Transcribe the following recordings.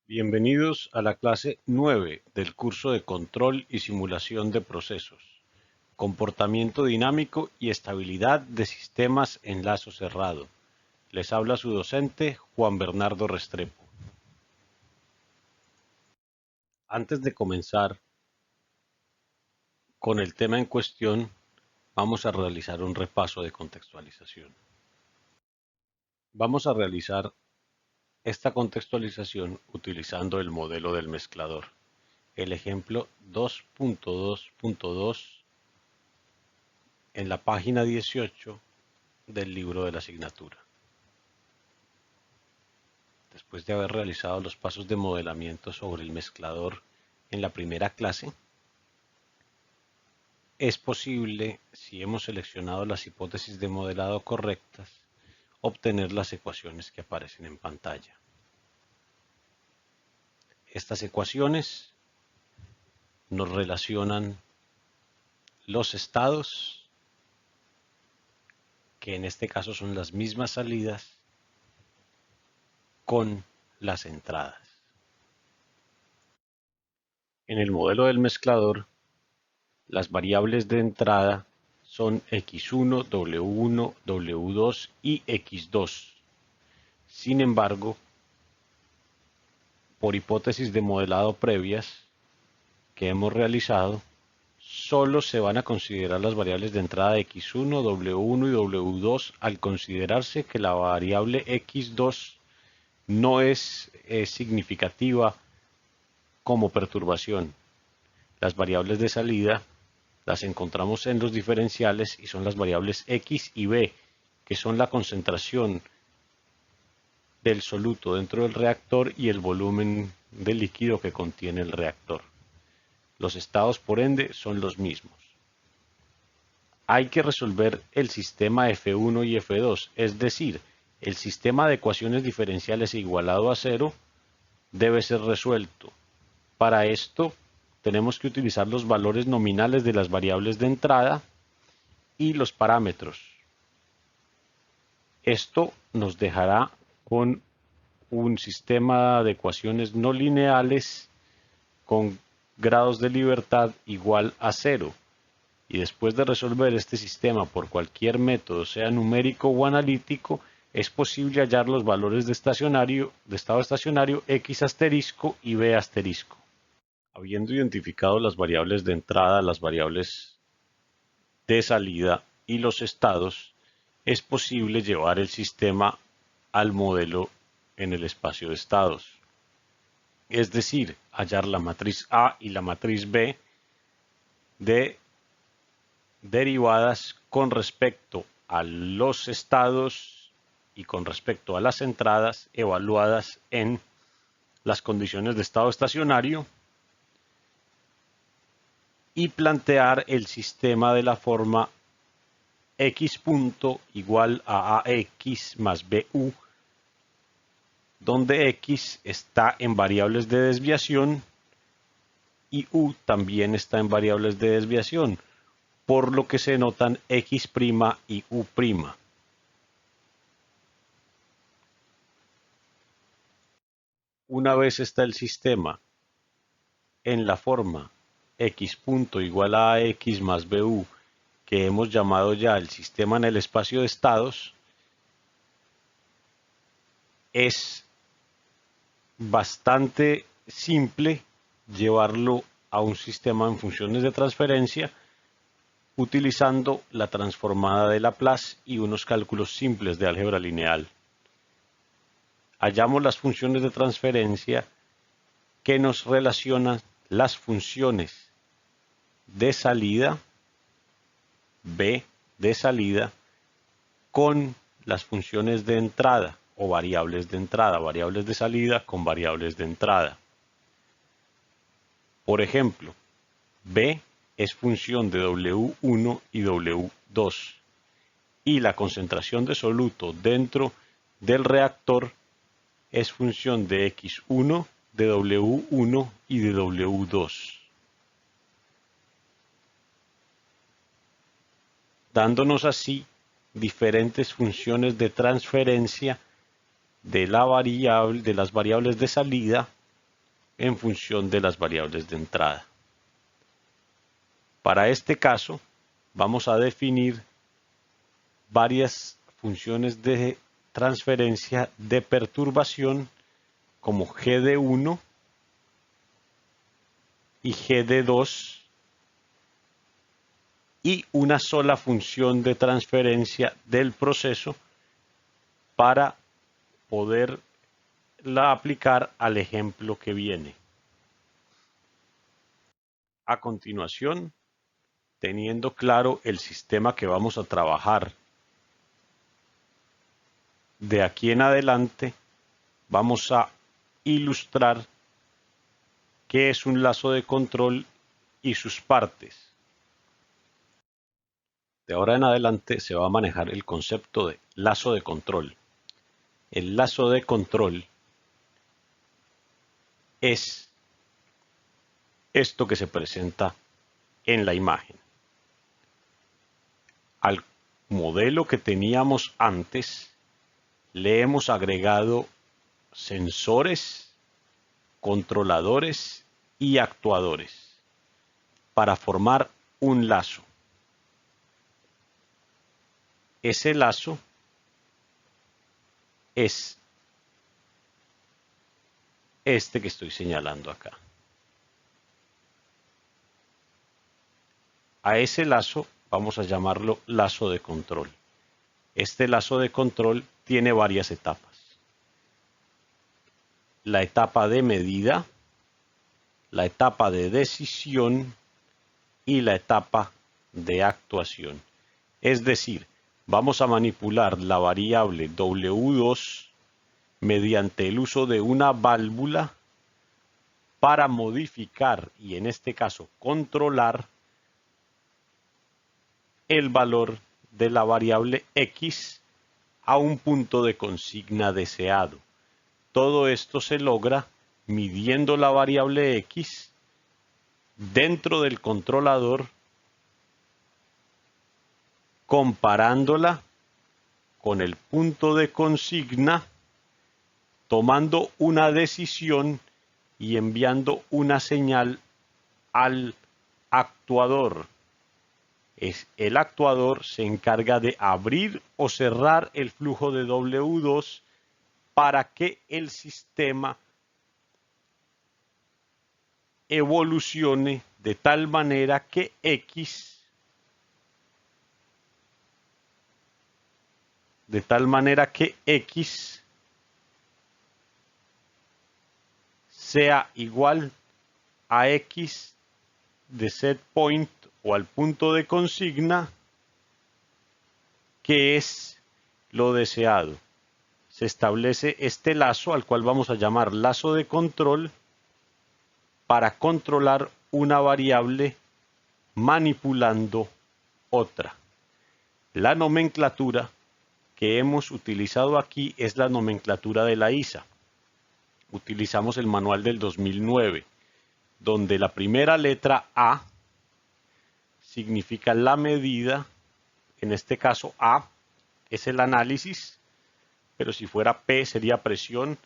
Bienvenidos a la clase 9 del curso de Control y Simulación de Procesos, Comportamiento Dinámico y Estabilidad de Sistemas en Lazo Cerrado. Les habla su docente Juan Bernardo Restrepo. Antes de comenzar con el tema en cuestión, vamos a realizar un repaso de contextualización. Vamos a realizar esta contextualización utilizando el modelo del mezclador. El ejemplo 2.2.2 en la página 18 del libro de la asignatura. Después de haber realizado los pasos de modelamiento sobre el mezclador en la primera clase, es posible, si hemos seleccionado las hipótesis de modelado correctas, obtener las ecuaciones que aparecen en pantalla. Estas ecuaciones nos relacionan los estados, que en este caso son las mismas salidas, con las entradas. En el modelo del mezclador, las variables de entrada son x1, w1, w2 y x2. Sin embargo, por hipótesis de modelado previas que hemos realizado, solo se van a considerar las variables de entrada x1, w1 y w2 al considerarse que la variable x2 no es significativa como perturbación. Las variables de salida las encontramos en los diferenciales y son las variables x y b, que son la concentración del soluto dentro del reactor y el volumen de líquido que contiene el reactor. Los estados, por ende, son los mismos. Hay que resolver el sistema F1 y F2, es decir, el sistema de ecuaciones diferenciales igualado a cero debe ser resuelto. Para esto, tenemos que utilizar los valores nominales de las variables de entrada y los parámetros. Esto nos dejará con un sistema de ecuaciones no lineales con grados de libertad igual a cero. Y después de resolver este sistema por cualquier método, sea numérico o analítico, es posible hallar los valores de estado estacionario x asterisco y b asterisco. Habiendo identificado las variables de entrada, las variables de salida y los estados, es posible llevar el sistema al modelo en el espacio de estados. Es decir, hallar la matriz A y la matriz B de derivadas con respecto a los estados y con respecto a las entradas evaluadas en las condiciones de estado estacionario y plantear el sistema de la forma x punto igual a ax más bu, donde x está en variables de desviación y u también está en variables de desviación, por lo que se notan x' y u'. Una vez está el sistema en la forma x punto igual a ax más bu, que hemos llamado ya el sistema en el espacio de estados, es bastante simple llevarlo a un sistema en funciones de transferencia utilizando la transformada de Laplace y unos cálculos simples de álgebra lineal. Hallamos las funciones de transferencia que nos relacionan las funciones de salida, b de salida, con las funciones de entrada o variables de entrada, variables de salida con variables de entrada. Por ejemplo, b es función de W1 y W2 y la concentración de soluto dentro del reactor es función de X1, de W1 y de W2. Dándonos así diferentes funciones de transferencia de las variables de salida en función de las variables de entrada. Para este caso, vamos a definir varias funciones de transferencia de perturbación como GD1 y GD2 y una sola función de transferencia del proceso para poderla aplicar al ejemplo que viene. A continuación, teniendo claro el sistema que vamos a trabajar, de aquí en adelante vamos a ilustrar qué es un lazo de control y sus partes. De ahora en adelante se va a manejar el concepto de lazo de control. El lazo de control es esto que se presenta en la imagen. Al modelo que teníamos antes le hemos agregado sensores, controladores y actuadores para formar un lazo. Ese lazo es este que estoy señalando acá. A ese lazo vamos a llamarlo lazo de control. Este lazo de control tiene varias etapas. La etapa de medida, la etapa de decisión y la etapa de actuación. Es decir, vamos a manipular la variable W2 mediante el uso de una válvula para modificar y en este caso controlar el valor de la variable X a un punto de consigna deseado. Todo esto se logra midiendo la variable X dentro del controlador, comparándola con el punto de consigna, tomando una decisión y enviando una señal al actuador. El actuador se encarga de abrir o cerrar el flujo de W2 para que el sistema evolucione de tal manera que X sea igual a X de set point o al punto de consigna, que es lo deseado. Se establece este lazo al cual vamos a llamar lazo de control para controlar una variable manipulando otra. La nomenclatura que hemos utilizado aquí es la nomenclatura de la ISA. Utilizamos el manual del 2009, donde la primera letra A significa la medida, en este caso A es el análisis, pero si fuera P sería presión,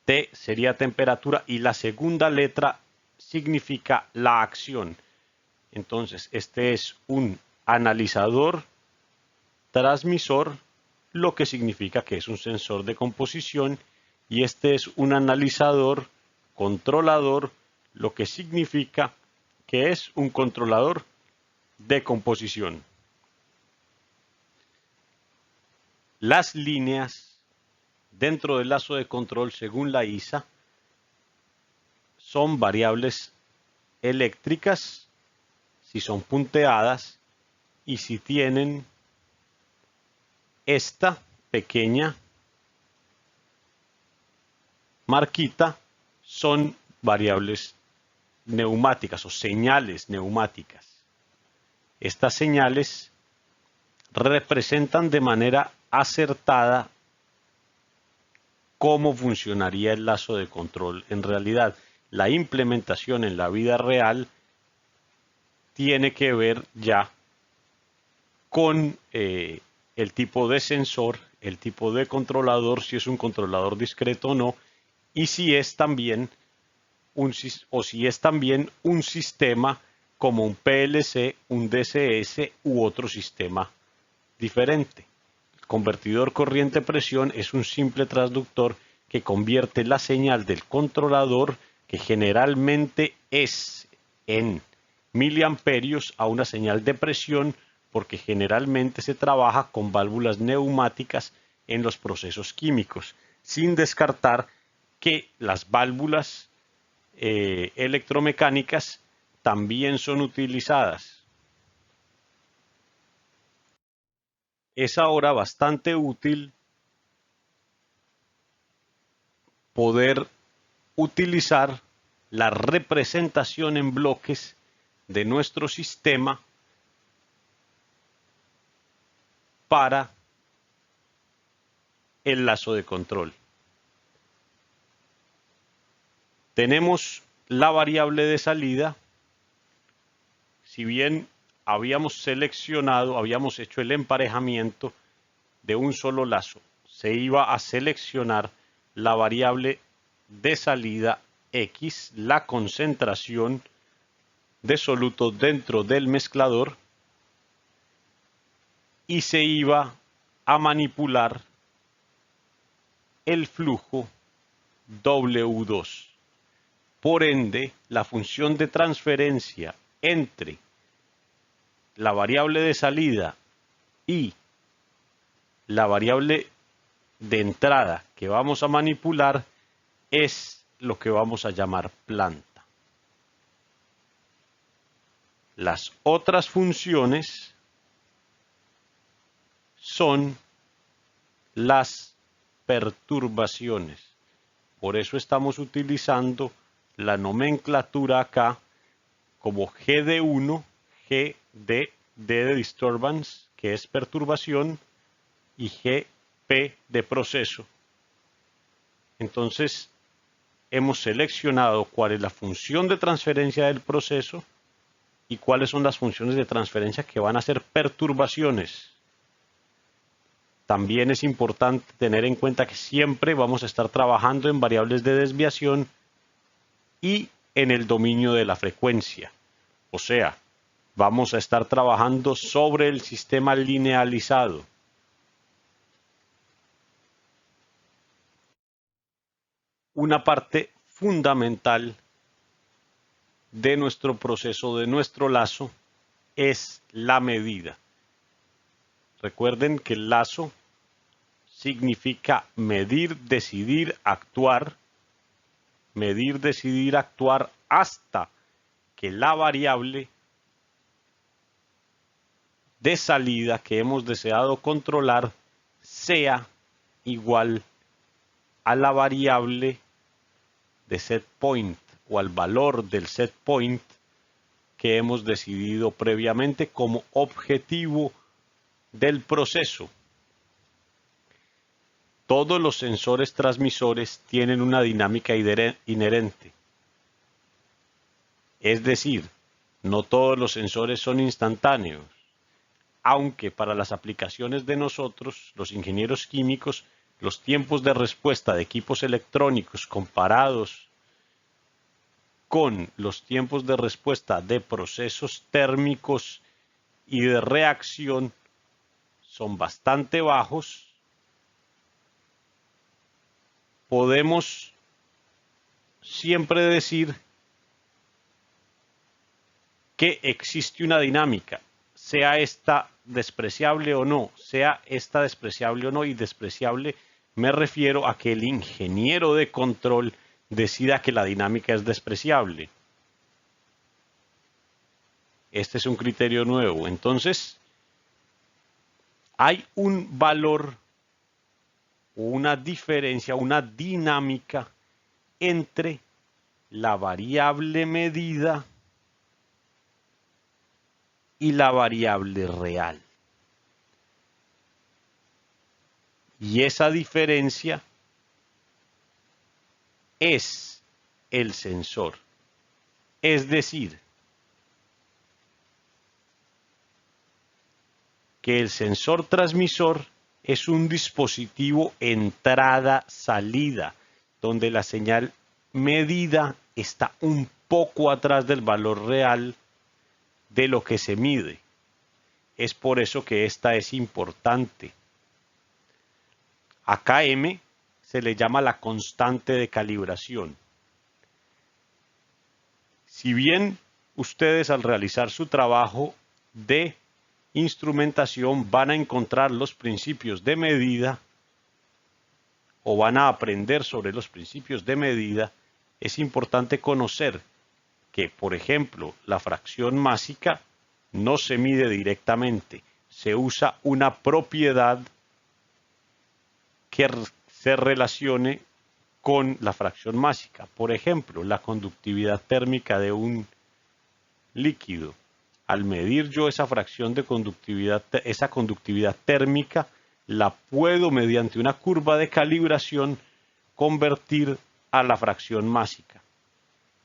T sería temperatura y la segunda letra significa la acción. Entonces, este es un analizador transmisor, lo que significa que es un sensor de composición, y este es un analizador controlador, lo que significa que es un controlador de composición. Las líneas dentro del lazo de control, según la ISA, son variables eléctricas si son punteadas y si tienen esta pequeña marquita, son variables neumáticas o señales neumáticas. Estas señales representan de manera acertada cómo funcionaría el lazo de control. En realidad, la implementación en la vida real tiene que ver ya con el tipo de sensor, el tipo de controlador, si es un controlador discreto o no, y si es también un sistema como un PLC, un DCS u otro sistema diferente. El convertidor corriente-presión es un simple transductor que convierte la señal del controlador, que generalmente es en miliamperios, a una señal de presión, porque generalmente se trabaja con válvulas neumáticas en los procesos químicos, sin descartar que las válvulas electromecánicas también son utilizadas. Es ahora bastante útil poder utilizar la representación en bloques de nuestro sistema para el lazo de control. Tenemos la variable de salida. Si bien habíamos hecho el emparejamiento de un solo lazo, se iba a seleccionar la variable de salida X, la concentración de soluto dentro del mezclador, y se iba a manipular el flujo W2. Por ende, la función de transferencia entre la variable de salida y la variable de entrada que vamos a manipular es lo que vamos a llamar planta. Las otras funciones son las perturbaciones. Por eso estamos utilizando la nomenclatura acá como GD1, G de disturbance, que es perturbación, y GP de proceso. Entonces, hemos seleccionado cuál es la función de transferencia del proceso y cuáles son las funciones de transferencia que van a ser perturbaciones. También es importante tener en cuenta que siempre vamos a estar trabajando en variables de desviación y en el dominio de la frecuencia. O sea, vamos a estar trabajando sobre el sistema linealizado. Una parte fundamental de nuestro proceso, de nuestro lazo, es la medida. Recuerden que el lazo significa medir, decidir, actuar. Medir, decidir, actuar hasta que la variable de salida que hemos deseado controlar sea igual a la variable de set point o al valor del set point que hemos decidido previamente como objetivo del proceso. Todos los sensores transmisores tienen una dinámica inherente. Es decir, no todos los sensores son instantáneos, aunque para las aplicaciones de nosotros, los ingenieros químicos, los tiempos de respuesta de equipos electrónicos comparados con los tiempos de respuesta de procesos térmicos y de reacción son bastante bajos. Podemos siempre decir que existe una dinámica, sea esta despreciable o no, y despreciable me refiero a que el ingeniero de control decida que la dinámica es despreciable. Este es un criterio nuevo. Entonces, hay un valor, una diferencia, una dinámica entre la variable medida y la variable real. Y esa diferencia es el sensor. Es decir, que el sensor transmisor es un dispositivo entrada-salida donde la señal medida está un poco atrás del valor real de lo que se mide. Es por eso que esta es importante. A Km se le llama la constante de calibración. Si bien ustedes al realizar su trabajo de instrumentación van a encontrar los principios de medida o van a aprender sobre los principios de medida, es importante conocer que, por ejemplo, la fracción másica no se mide directamente, se usa una propiedad que se relacione con la fracción másica. Por ejemplo, la conductividad térmica de un líquido. Al medir yo esa fracción de conductividad, esa conductividad térmica, la puedo mediante una curva de calibración convertir a la fracción másica.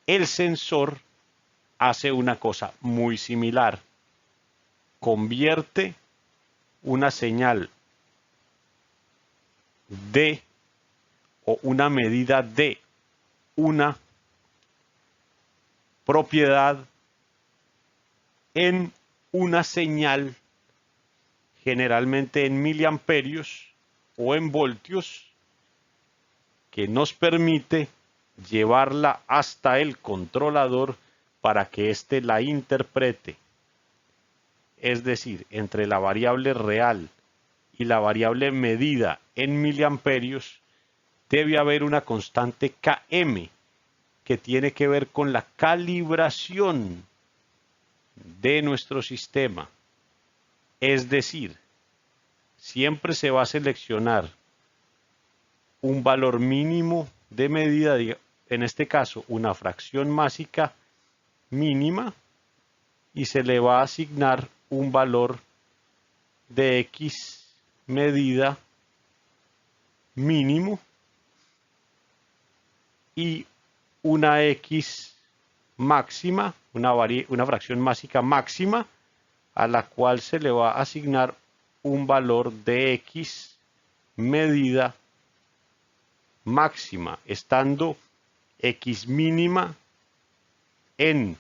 El sensor hace una cosa muy similar. Convierte una señal de o una medida de una propiedad en una señal, generalmente en miliamperios o en voltios, que nos permite llevarla hasta el controlador para que éste la interprete. Es decir, entre la variable real y la variable medida en miliamperios debe haber una constante Km que tiene que ver con la calibración de nuestro sistema. Es decir, siempre se va a seleccionar un valor mínimo de medida, en este caso una fracción másica mínima, y se le va a asignar un valor de X medida mínimo y una X máxima, una fracción másica máxima, a la cual se le va a asignar un valor de X medida máxima, estando X mínima en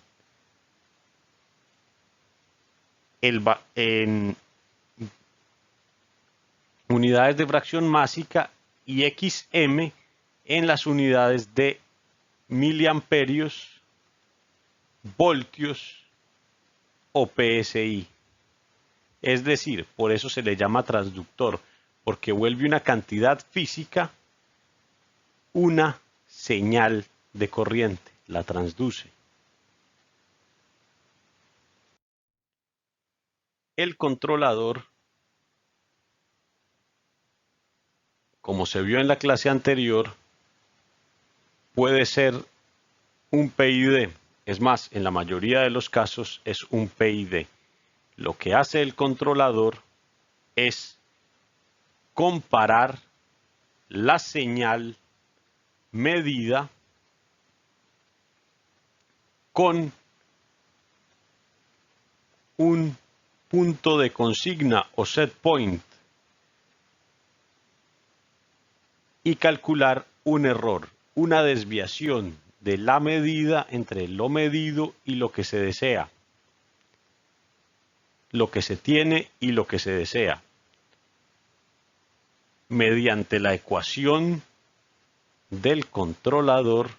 unidades de fracción másica y XM en las unidades de miliamperios, voltios o PSI. Es decir, por eso se le llama transductor, porque vuelve una cantidad física una señal de corriente, la transduce. El controlador, como se vio en la clase anterior, puede ser un PID. Es más, en la mayoría de los casos es un PID. Lo que hace el controlador es comparar la señal medida con un punto de consigna o set point y calcular un error, una desviación de la medida entre lo medido y lo que se desea, lo que se tiene y lo que se desea, mediante la ecuación del controlador.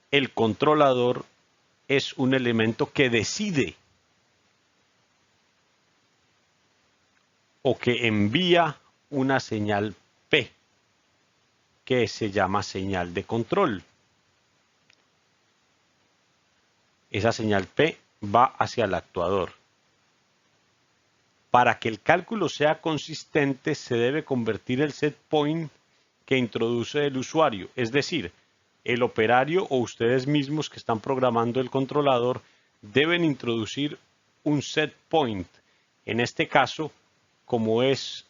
El controlador es un elemento que decide o que envía una señal P, que se llama señal de control. Esa señal P va hacia el actuador. Para que el cálculo sea consistente, se debe convertir el set point que introduce el usuario, es decir, el operario o ustedes mismos que están programando el controlador deben introducir un set point. En este caso, como es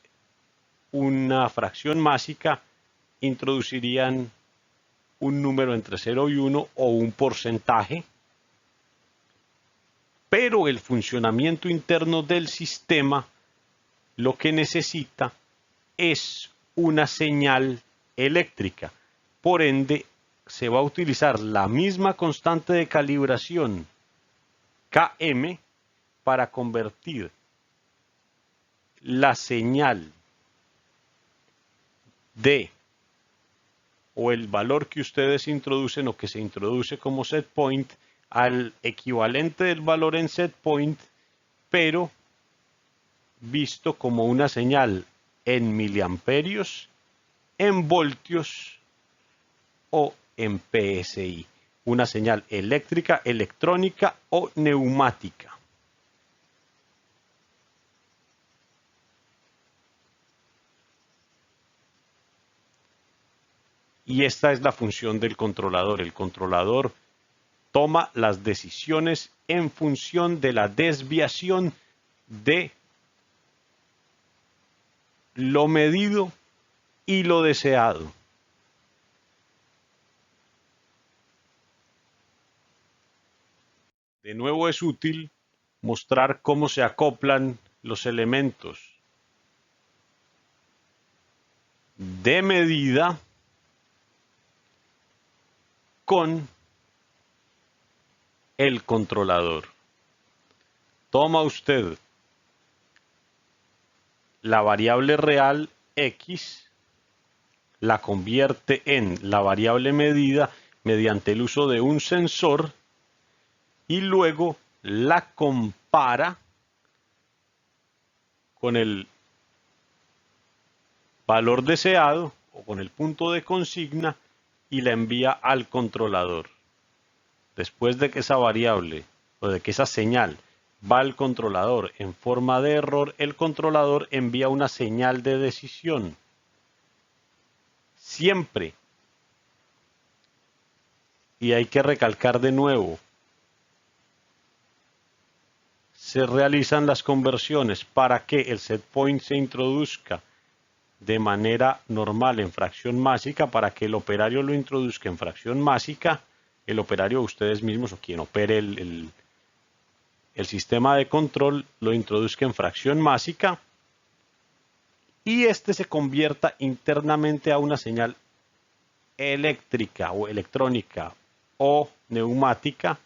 una fracción másica, introducirían un número entre 0 y 1 o un porcentaje, pero el funcionamiento interno del sistema lo que necesita es una señal eléctrica. Por ende, se va a utilizar la misma constante de calibración Km para convertir la señal de o el valor que ustedes introducen o que se introduce como set point al equivalente del valor en set point, pero visto como una señal en miliamperios, en voltios o en PSI, una señal eléctrica, electrónica o neumática. Y esta es la función del controlador. El controlador toma las decisiones en función de la desviación de lo medido y lo deseado. De nuevo es útil mostrar cómo se acoplan los elementos de medida con el controlador. Toma usted la variable real X, la convierte en la variable medida mediante el uso de un sensor y luego la compara con el valor deseado o con el punto de consigna y la envía al controlador. Después de que esa variable o de que esa señal va al controlador en forma de error, el controlador envía una señal de decisión. Siempre, y hay que recalcar de nuevo, se realizan las conversiones para que el set point se introduzca de manera normal en fracción másica, para que el operario lo introduzca en fracción másica, el operario ustedes mismos o quien opere el sistema de control lo introduzca en fracción másica y este se convierta internamente a una señal eléctrica o electrónica o neumática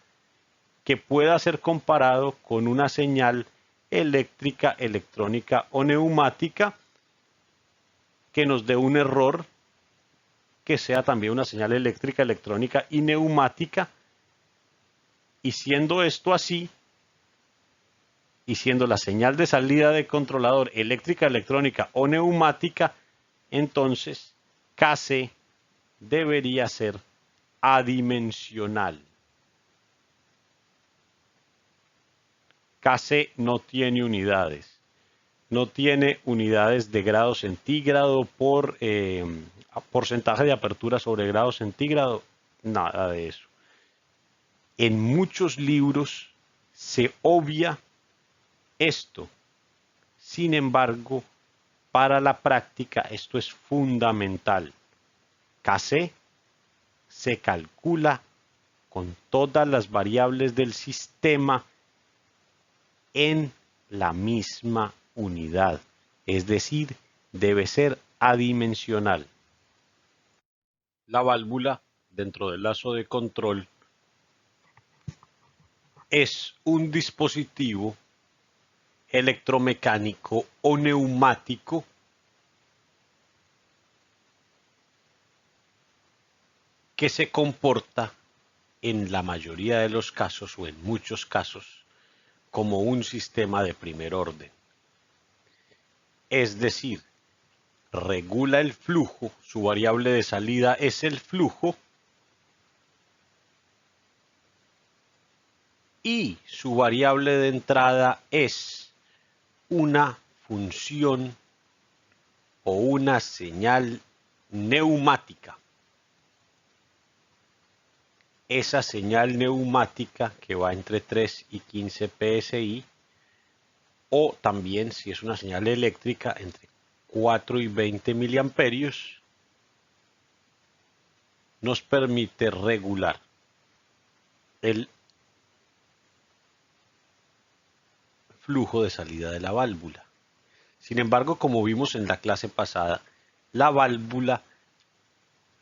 que pueda ser comparado con una señal eléctrica, electrónica o neumática que nos dé un error que sea también una señal eléctrica, electrónica y neumática, y siendo esto así, y siendo la señal de salida de controlador eléctrica, electrónica o neumática, entonces KC debería ser adimensional. KC no tiene unidades. No tiene unidades de grado centígrado por porcentaje de apertura sobre grado centígrado. Nada de eso. En muchos libros se obvia esto. Sin embargo, para la práctica esto es fundamental. KC se calcula con todas las variables del sistema en la misma unidad, es decir, debe ser adimensional. La válvula dentro del lazo de control es un dispositivo electromecánico o neumático que se comporta en la mayoría de los casos o en muchos casos como un sistema de primer orden. Es decir, regula el flujo, su variable de salida es el flujo y su variable de entrada es una función o una señal neumática. Esa señal neumática que va entre 3 y 15 PSI, o también si es una señal eléctrica entre 4 y 20 miliamperios, nos permite regular el flujo de salida de la válvula. Sin embargo, como vimos en la clase pasada, la válvula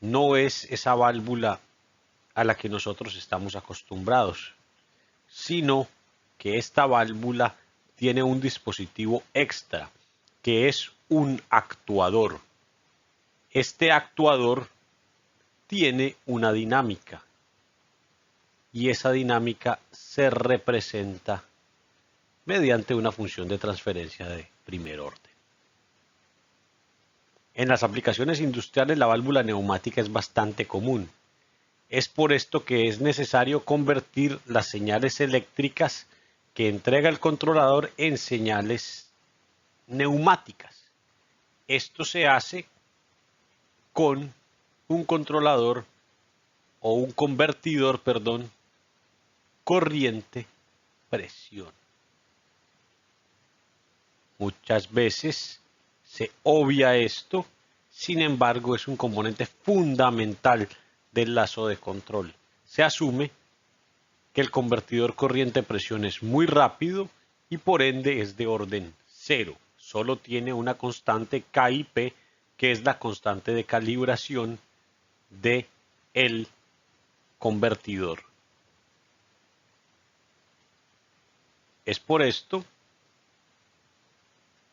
no es esa válvula a la que nosotros estamos acostumbrados, sino que esta válvula tiene un dispositivo extra, que es un actuador. Este actuador tiene una dinámica y esa dinámica se representa mediante una función de transferencia de primer orden. En las aplicaciones industriales la válvula neumática es bastante común. Es por esto que es necesario convertir las señales eléctricas que entrega el controlador en señales neumáticas. Esto se hace con un controlador o un convertidor, corriente-presión. Muchas veces se obvia esto, sin embargo es un componente fundamental del lazo de control. Se asume que el convertidor corriente-presión es muy rápido y por ende es de orden cero. Solo tiene una constante KIP, que es la constante de calibración de el convertidor. Es por esto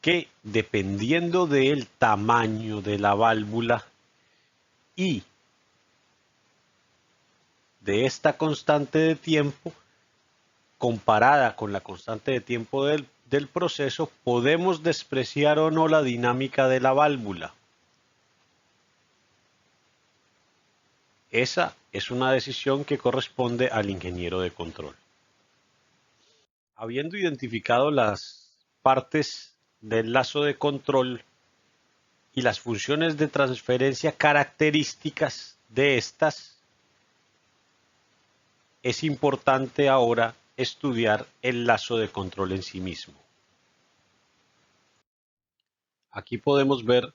que dependiendo del tamaño de la válvula y de esta constante de tiempo, comparada con la constante de tiempo del proceso, podemos despreciar o no la dinámica de la válvula. Esa es una decisión que corresponde al ingeniero de control. Habiendo identificado las partes del lazo de control y las funciones de transferencia características de estas, es importante ahora estudiar el lazo de control en sí mismo. Aquí podemos ver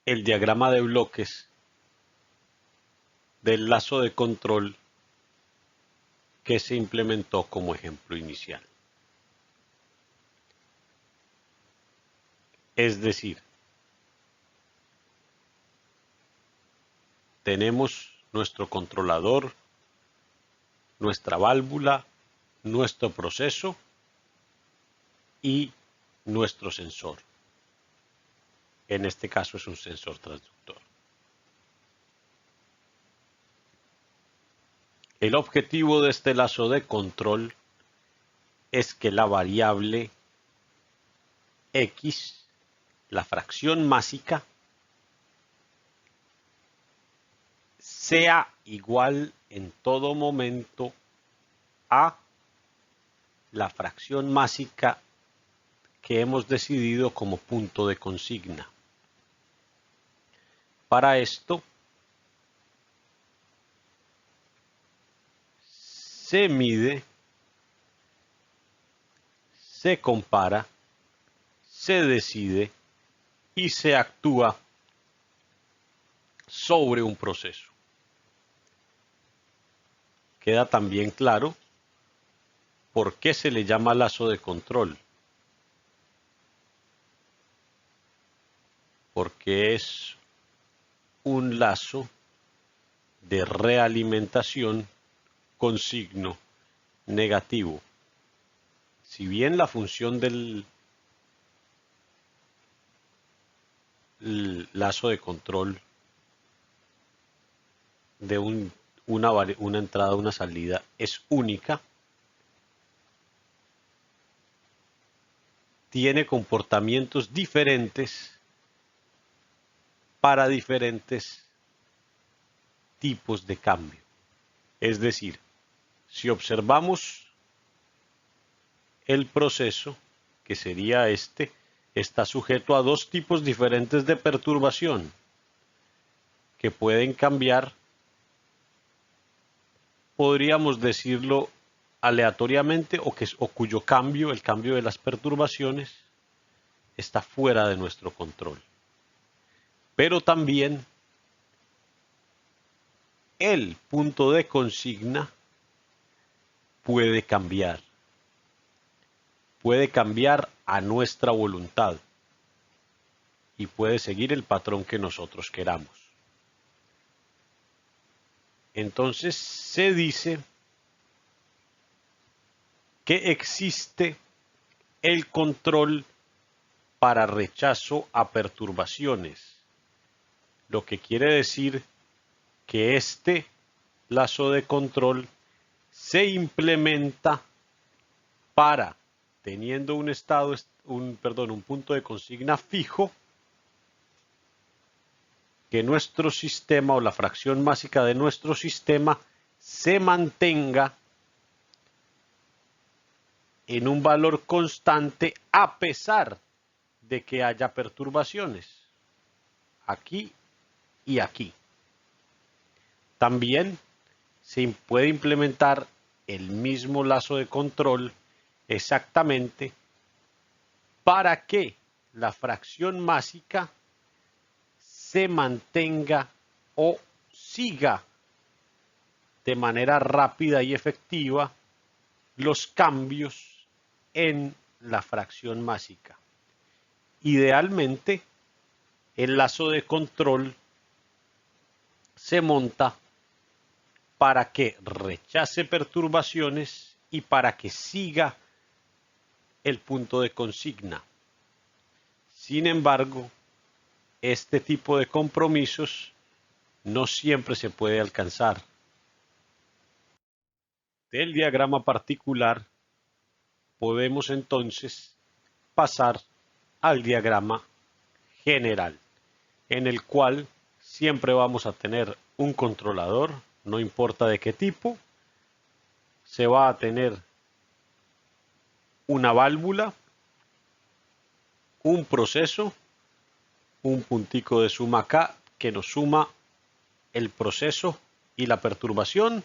el diagrama de bloques del lazo de control que se implementó como ejemplo inicial. Es decir, tenemos nuestro controlador, nuestra válvula, nuestro proceso y nuestro sensor. En este caso es un sensor transductor. El objetivo de este lazo de control es que la variable X, la fracción másica, sea igual en todo momento a la fracción másica que hemos decidido como punto de consigna. Para esto, se mide, se compara, se decide y se actúa sobre un proceso. Queda también claro por qué se le llama lazo de control. Porque es un lazo de realimentación con signo negativo. Si bien la función del lazo de control de una entrada, una salida es única, tiene comportamientos diferentes para diferentes tipos de cambio. Es decir, si observamos el proceso, que sería este, está sujeto a dos tipos diferentes de perturbación que pueden cambiar, podríamos decirlo aleatoriamente, o cuyo cambio, el cambio de las perturbaciones, está fuera de nuestro control. Pero también el punto de consigna puede cambiar a nuestra voluntad. y puede seguir el patrón que nosotros queramos. Entonces se dice que existe el control para rechazo a perturbaciones, lo que quiere decir que este lazo de control se implementa para, teniendo un punto de consigna fijo, que nuestro sistema o la fracción másica de nuestro sistema se mantenga en un valor constante a pesar de que haya perturbaciones aquí y aquí. También se puede implementar el mismo lazo de control exactamente para que la fracción másica se mantenga o siga de manera rápida y efectiva los cambios en la fracción másica. Idealmente, el lazo de control se monta para que rechace perturbaciones y para que siga el punto de consigna. Sin embargo, este tipo de compromisos no siempre se puede alcanzar. Del diagrama particular podemos entonces pasar al diagrama general, en el cual siempre vamos a tener un controlador, no importa de qué tipo, se va a tener una válvula, un proceso, un puntico de suma acá que nos suma el proceso y la perturbación,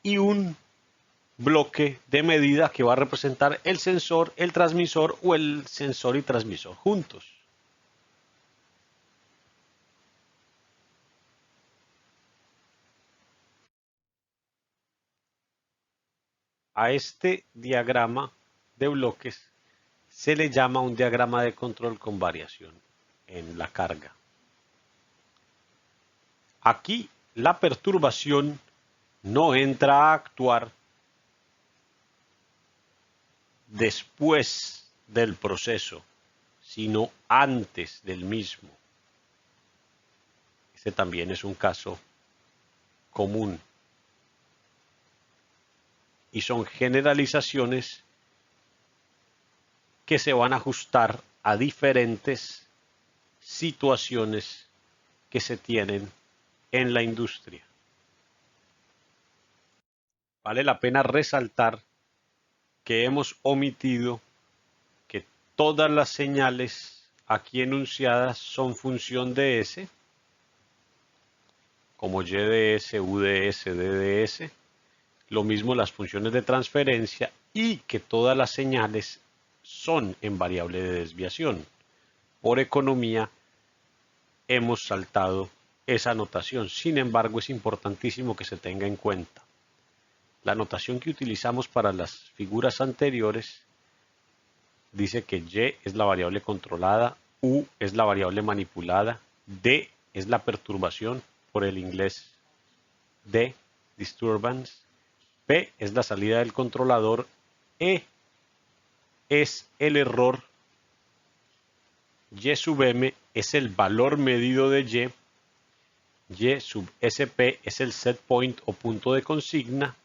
y un bloque de medida que va a representar el sensor, el transmisor o el sensor y transmisor juntos. A este diagrama de bloques se le llama un diagrama de control con variación en la carga. Aquí la perturbación no entra a actuar después del proceso, sino antes del mismo. Este también es un caso común. Y son generalizaciones que se van a ajustar a diferentes situaciones que se tienen en la industria. Vale la pena resaltar que hemos omitido que todas las señales aquí enunciadas son función de S, como YDS, UDS, DDS, lo mismo las funciones de transferencia, y que todas las señales son en variable de desviación. Por economía hemos saltado esa notación, sin embargo es importantísimo que se tenga en cuenta. La notación que utilizamos para las figuras anteriores dice que Y es la variable controlada, U es la variable manipulada, D es la perturbación, por el inglés D, disturbance, P es la salida del controlador, E es el error, Y sub M es el valor medido de Y sub SP es el set point o punto de consigna,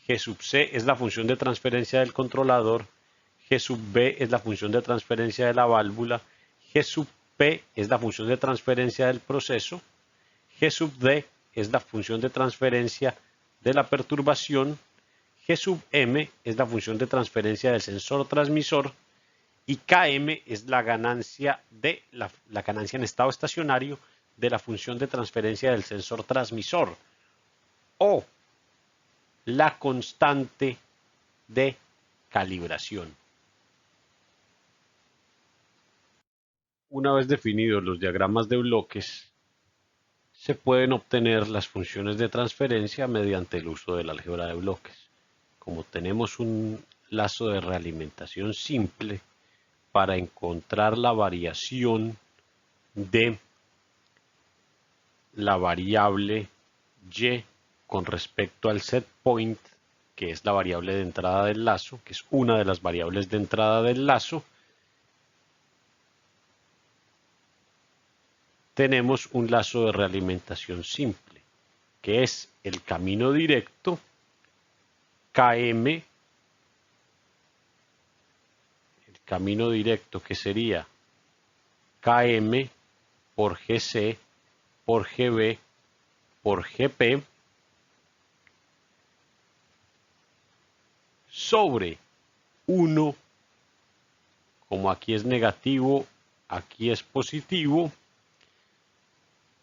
G sub C es la función de transferencia del controlador, G sub B es la función de transferencia de la válvula, G sub P es la función de transferencia del proceso, G sub D es la función de transferencia de la perturbación, G sub M es la función de transferencia del sensor transmisor, y Km es la ganancia la ganancia en estado estacionario de la función de transferencia del sensor transmisor, o la constante de calibración. Una vez definidos los diagramas de bloques, se pueden obtener las funciones de transferencia mediante el uso del álgebra de bloques. Como tenemos un lazo de realimentación simple, para encontrar la variación de la variable y con respecto al set point, que es la variable de entrada del lazo, que es una de las variables de entrada del lazo, tenemos un lazo de realimentación simple, que es el camino directo Km, el camino directo que sería Km por Gc por Gb por Gp sobre 1, como aquí es negativo, aquí es positivo,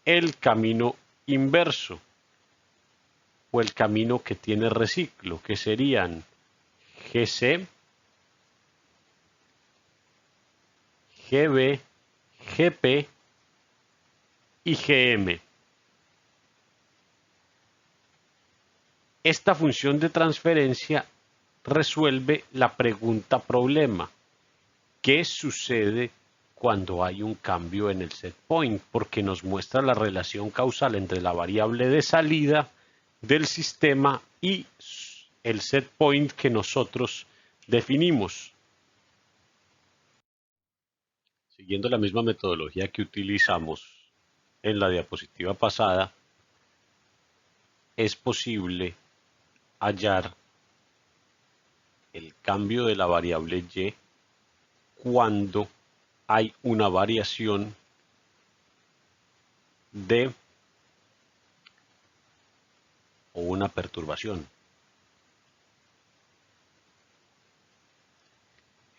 el camino inverso o el camino que tiene reciclo, que serían Gc, Gb, Gp y Gm. Esta función de transferencia resuelve la pregunta problema. ¿Qué sucede cuando hay un cambio en el set point? Porque nos muestra la relación causal entre la variable de salida del sistema y el set point que nosotros definimos. Siguiendo la misma metodología que utilizamos en la diapositiva pasada, es posible hallar el cambio de la variable y cuando hay una variación de o una perturbación.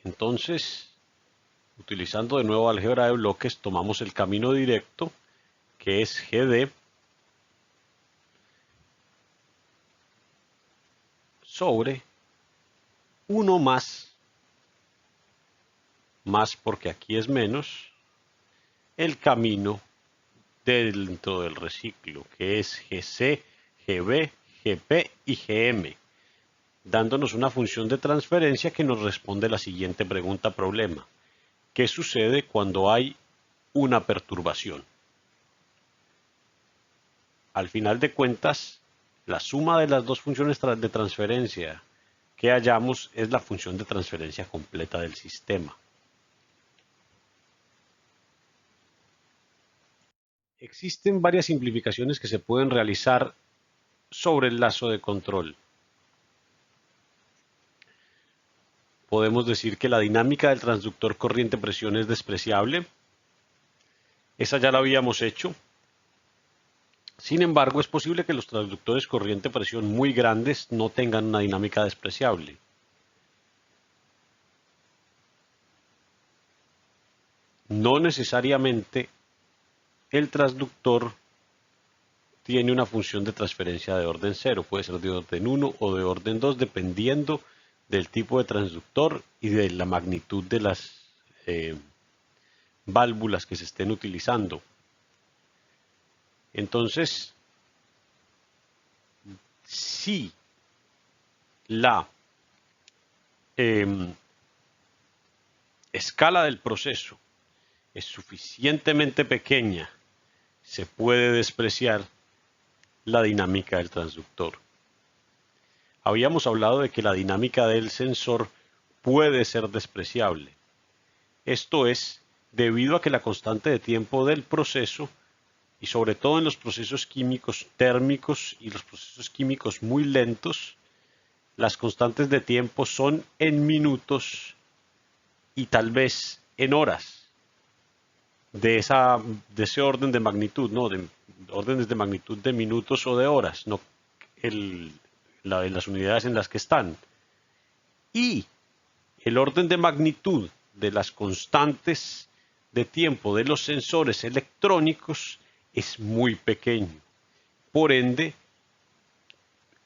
Entonces, utilizando de nuevo álgebra de bloques, tomamos el camino directo, que es GD, sobre 1 más porque aquí es menos, el camino dentro del reciclo, que es GC, GB, GP y GM, dándonos una función de transferencia que nos responde la siguiente pregunta problema. ¿Qué sucede cuando hay una perturbación? Al final de cuentas, la suma de las dos funciones de transferencia que hallamos es la función de transferencia completa del sistema. Existen varias simplificaciones que se pueden realizar sobre el lazo de control. Podemos decir que la dinámica del transductor corriente-presión es despreciable. Esa ya la habíamos hecho. Sin embargo, es posible que los transductores corriente-presión muy grandes no tengan una dinámica despreciable. No necesariamente el transductor tiene una función de transferencia de orden 0, puede ser de orden 1 o de orden 2, dependiendo del tipo de transductor y de la magnitud de las válvulas que se estén utilizando. Entonces, si la escala del proceso es suficientemente pequeña, se puede despreciar la dinámica del transductor. Habíamos hablado de que la dinámica del sensor puede ser despreciable. Esto es debido a que la constante de tiempo del proceso, y sobre todo en los procesos químicos térmicos y los procesos químicos muy lentos, las constantes de tiempo son en minutos y tal vez en horas. De ese orden de magnitud, ¿no? De órdenes de magnitud de minutos o de horas, no las unidades en las que están. Y el orden de magnitud de las constantes de tiempo de los sensores electrónicos es muy pequeño. Por ende,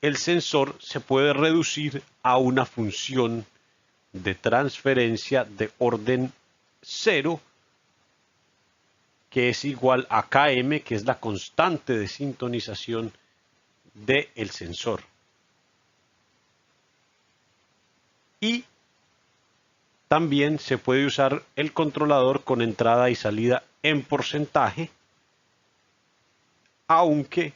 el sensor se puede reducir a una función de transferencia de orden 0, que es igual a Km, que es la constante de sintonización del sensor. Y También se puede usar el controlador con entrada y salida en porcentaje, aunque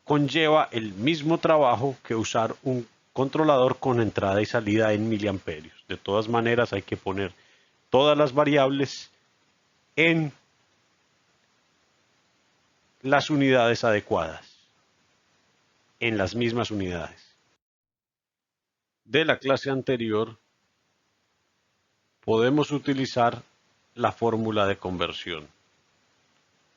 conlleva el mismo trabajo que usar un controlador con entrada y salida en miliamperios. De todas maneras, hay que poner todas las variables en las unidades adecuadas, en las mismas unidades. De la clase anterior, podemos utilizar la fórmula de conversión,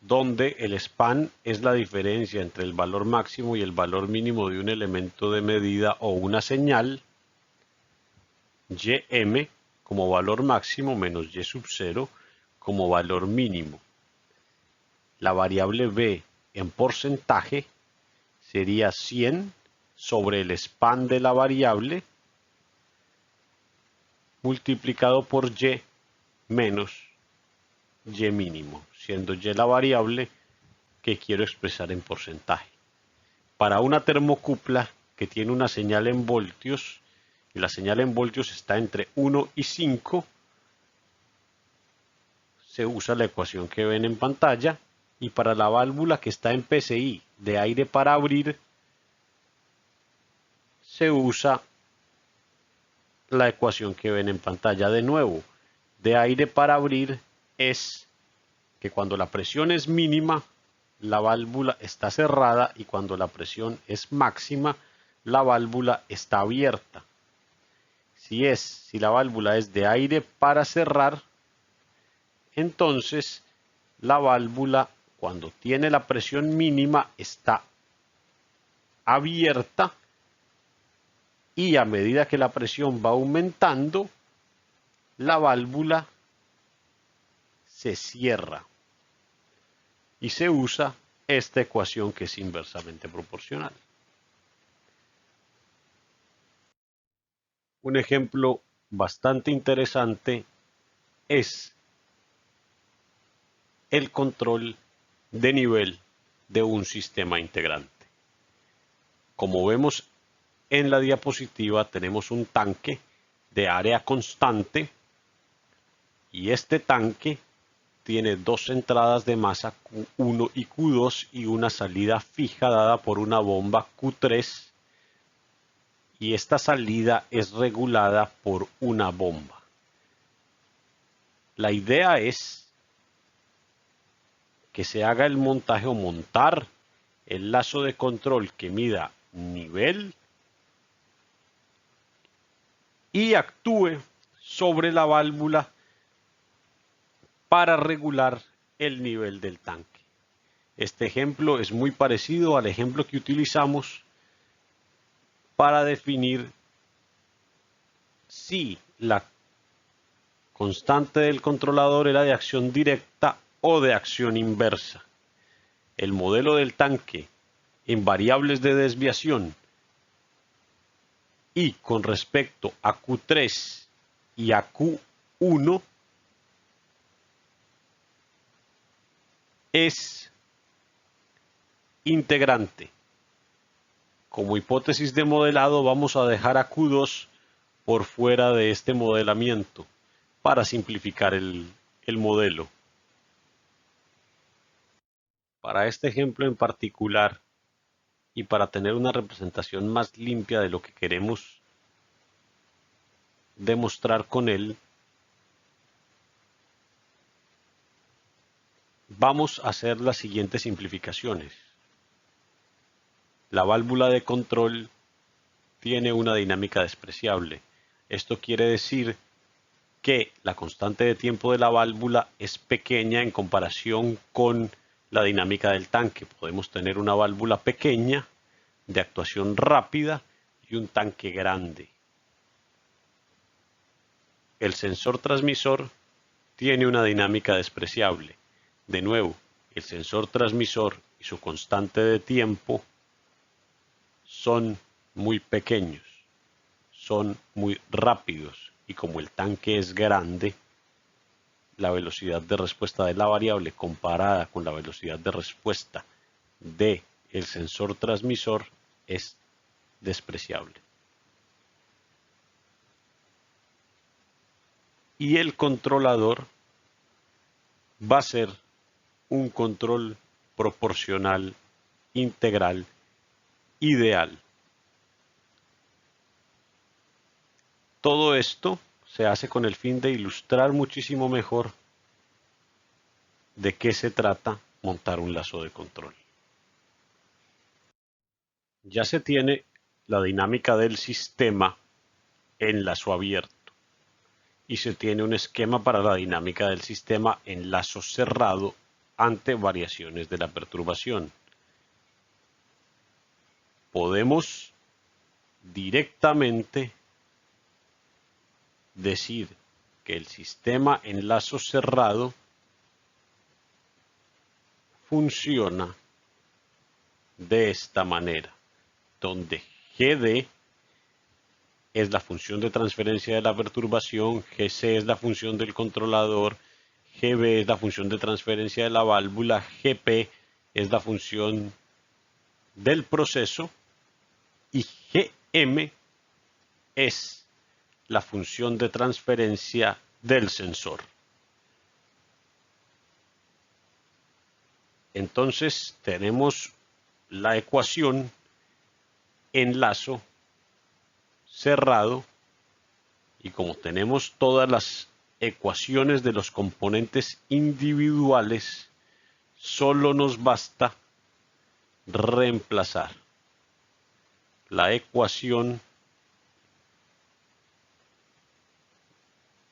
donde el span es la diferencia entre el valor máximo y el valor mínimo de un elemento de medida o una señal, ym como valor máximo menos y sub 0 como valor mínimo. La variable b en porcentaje sería 100 sobre el span de la variable multiplicado por y menos y mínimo, siendo y la variable que quiero expresar en porcentaje. Para una termocupla que tiene una señal en voltios, y la señal en voltios está entre 1 y 5, se usa la ecuación que ven en pantalla, y para la válvula que está en PSI de aire para abrir, se usa la ecuación que ven en pantalla. De nuevo, de aire para abrir es que cuando la presión es mínima, la válvula está cerrada, y cuando la presión es máxima, la válvula está abierta. Si la válvula es de aire para cerrar, entonces la válvula, cuando tiene la presión mínima, está abierta, y a medida que la presión va aumentando, la válvula se cierra. Y se usa esta ecuación que es inversamente proporcional. Un ejemplo bastante interesante es el control de nivel de un sistema integrante. Como vemos en la diapositiva, tenemos un tanque de área constante, y este tanque tiene dos entradas de masa Q1 y Q2 y una salida fija dada por una bomba Q3, y esta salida es regulada por una bomba. La idea es que se haga el montaje o montar el lazo de control que mida nivel y actúe sobre la válvula para regular el nivel del tanque. Este ejemplo es muy parecido al ejemplo que utilizamos para definir si la constante del controlador era de acción directa o de acción inversa. El modelo del tanque en variables de desviación y con respecto a Q3 y a Q1 es integrante. Como hipótesis de modelado, vamos a dejar a Q2 por fuera de este modelamiento para simplificar el modelo. Para este ejemplo en particular, y para tener una representación más limpia de lo que queremos demostrar con él, vamos a hacer las siguientes simplificaciones. La válvula de control tiene una dinámica despreciable. Esto quiere decir que la constante de tiempo de la válvula es pequeña en comparación con la dinámica del tanque. Podemos tener una válvula pequeña de actuación rápida y un tanque grande. El sensor transmisor tiene una dinámica despreciable. De nuevo, el sensor transmisor y su constante de tiempo son muy pequeños, son muy rápidos, y como el tanque es grande, la velocidad de respuesta de la variable comparada con la velocidad de respuesta del sensor transmisor es despreciable. y el controlador va a ser un control proporcional, integral, ideal. Todo esto se hace con el fin de ilustrar muchísimo mejor de qué se trata montar un lazo de control. Ya se tiene la dinámica del sistema en lazo abierto y se tiene un esquema para la dinámica del sistema en lazo cerrado ante variaciones de la perturbación. Podemos directamente decir que el sistema en lazo cerrado funciona de esta manera, donde GD es la función de transferencia de la perturbación, GC es la función del controlador, GB es la función de transferencia de la válvula, GP es la función del proceso y GM es la función de transferencia del sensor. Entonces tenemos la ecuación en lazo cerrado y como tenemos todas las ecuaciones de los componentes individuales, solo nos basta reemplazar la ecuación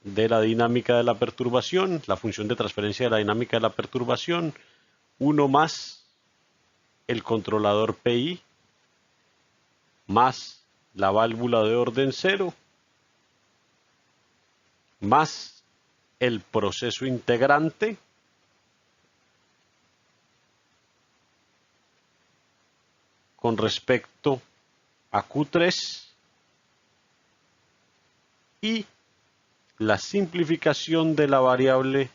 de la dinámica de la perturbación, la función de transferencia de la dinámica de la perturbación, 1 más el controlador PI más la válvula de orden 0 más el proceso integrante con respecto a Q3 y la simplificación de la variable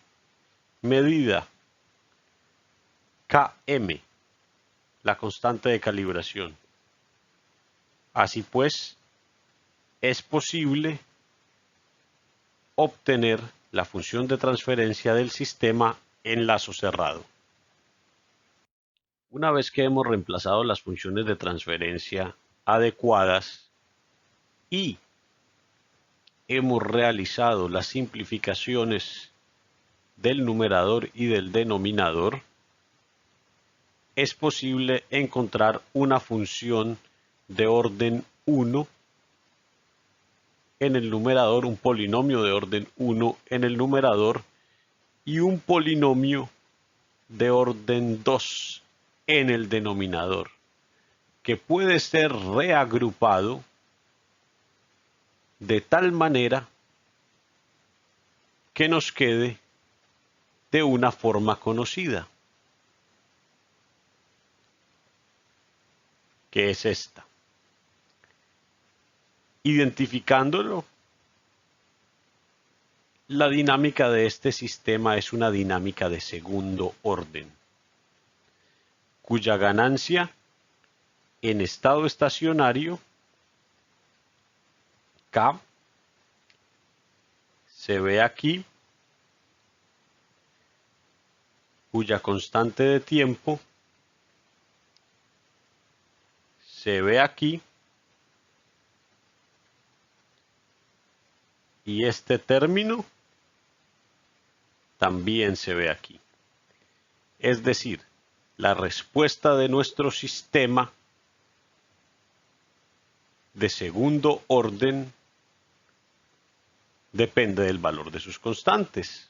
medida Km, la constante de calibración. Así pues, es posible obtener la función de transferencia del sistema en lazo cerrado. Una vez que hemos reemplazado las funciones de transferencia adecuadas y hemos realizado las simplificaciones del numerador y del denominador, es posible encontrar una función de orden 1 en el numerador, un polinomio de orden 1 en el numerador y un polinomio de orden 2 en el denominador, que puede ser reagrupado de tal manera que nos quede de una forma conocida, que es esta. Identificándolo, la dinámica de este sistema es una dinámica de segundo orden, cuya ganancia en estado estacionario K se ve aquí, cuya constante de tiempo se ve aquí y este término también se ve aquí. Es decir, la respuesta de nuestro sistema de segundo orden depende del valor de sus constantes.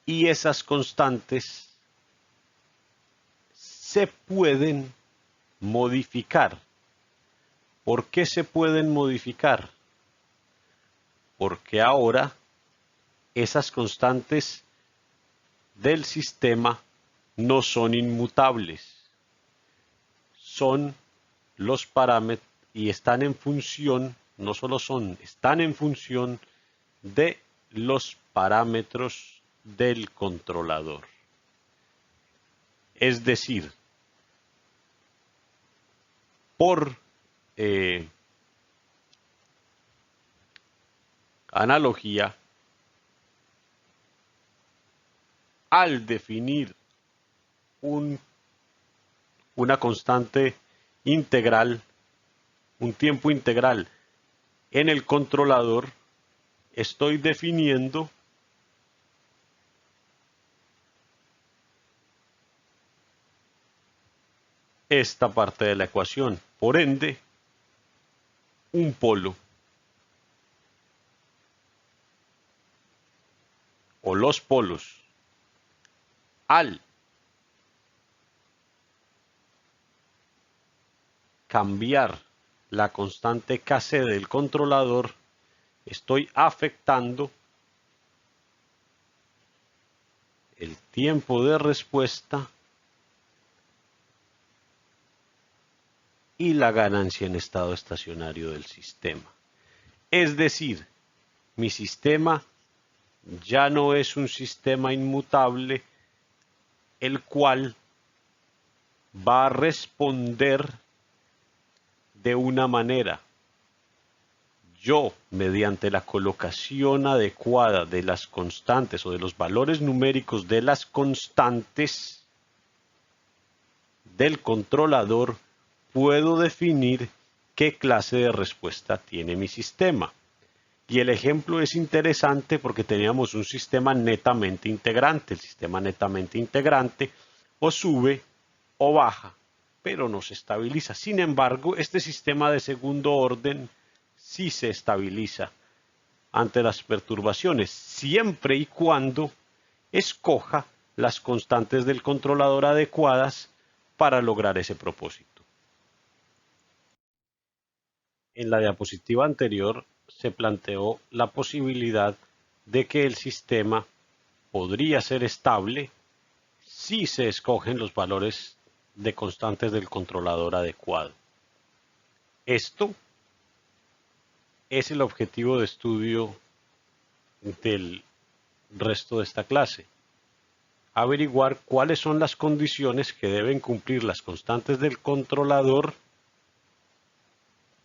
Y esas constantes se pueden modificar. ¿Por qué se pueden modificar? Porque ahora esas constantes del sistema no son inmutables. Son los parámetros y están en función, no solo son, están en función de los parámetros del controlador. Es decir, por analogía, al definir una constante integral, un tiempo integral en el controlador, estoy definiendo esta parte de la ecuación. Por ende, un polo o los polos al cambiar la constante Kc del controlador, estoy afectando el tiempo de respuesta y la ganancia en estado estacionario del sistema. Es decir, mi sistema ya no es un sistema inmutable, el cual va a responder de una manera. Yo, mediante la colocación adecuada de las constantes o de los valores numéricos de las constantes del controlador, puedo definir qué clase de respuesta tiene mi sistema. Y el ejemplo es interesante porque teníamos un sistema netamente integrante. El sistema netamente integrante o sube o baja, pero no se estabiliza. Sin embargo, este sistema de segundo orden sí se estabiliza ante las perturbaciones, siempre y cuando escoja las constantes del controlador adecuadas para lograr ese propósito. En la diapositiva anterior se planteó la posibilidad de que el sistema podría ser estable si se escogen los valores de constantes del controlador adecuado. Esto es el objetivo de estudio del resto de esta clase. Averiguar cuáles son las condiciones que deben cumplir las constantes del controlador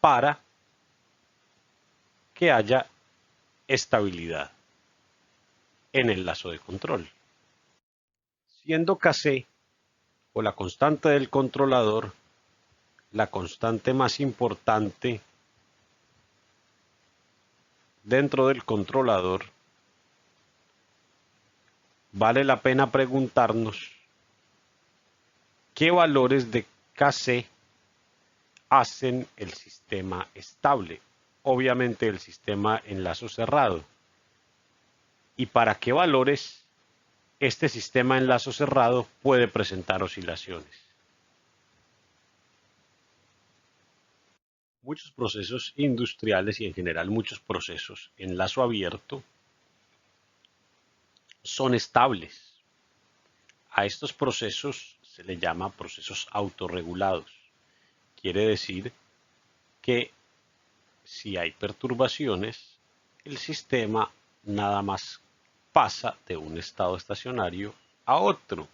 para que haya estabilidad en el lazo de control. Siendo Kc o la constante del controlador la constante más importante dentro del controlador, vale la pena preguntarnos qué valores de Kc hacen el sistema estable. Obviamente el sistema en lazo cerrado. ¿Y para qué valores este sistema en lazo cerrado puede presentar oscilaciones? Muchos procesos industriales y en general muchos procesos en lazo abierto son estables. A estos procesos se les llama procesos autorregulados. Quiere decir que si hay perturbaciones, el sistema nada más pasa de un estado estacionario a otro.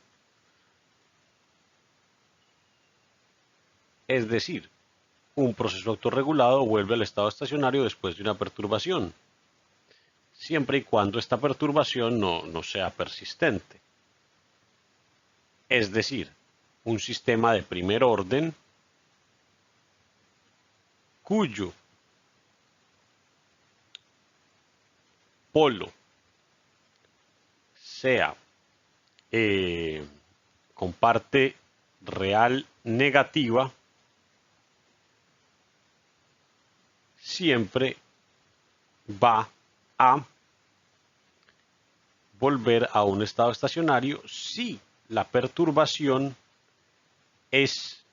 Es decir, un proceso autorregulado vuelve al estado estacionario después de una perturbación, siempre y cuando esta perturbación no sea persistente. Es decir, un sistema de primer orden cuyo polo sea con parte real negativa, siempre va a volver a un estado estacionario si la perturbación es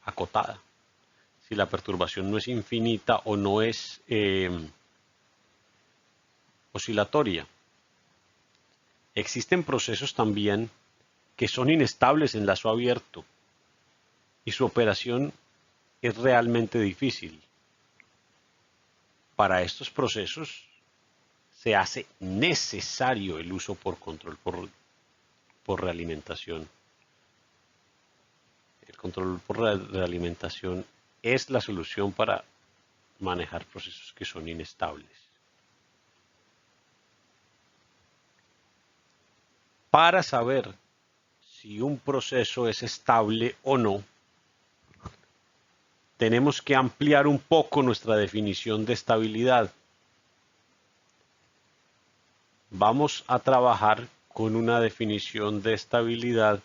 acotada. Si la perturbación no es infinita o no es oscilatoria. Existen procesos también que son inestables en lazo abierto y su operación es realmente difícil. Para estos procesos se hace necesario el uso por control por realimentación. El control por realimentación es la solución para manejar procesos que son inestables. Para saber si un proceso es estable o no, tenemos que ampliar un poco nuestra definición de estabilidad. Vamos a trabajar con una definición de estabilidad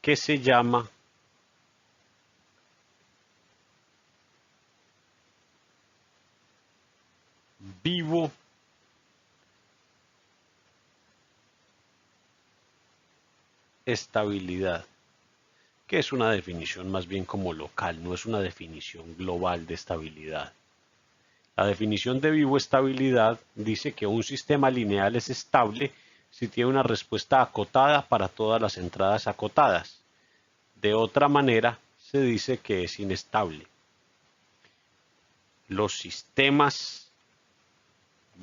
que se llama vivo estabilidad, que es una definición más bien como local, no es una definición global de estabilidad. La definición de vivo estabilidad dice que un sistema lineal es estable si tiene una respuesta acotada para todas las entradas acotadas. De otra manera, se dice que es inestable. Los sistemas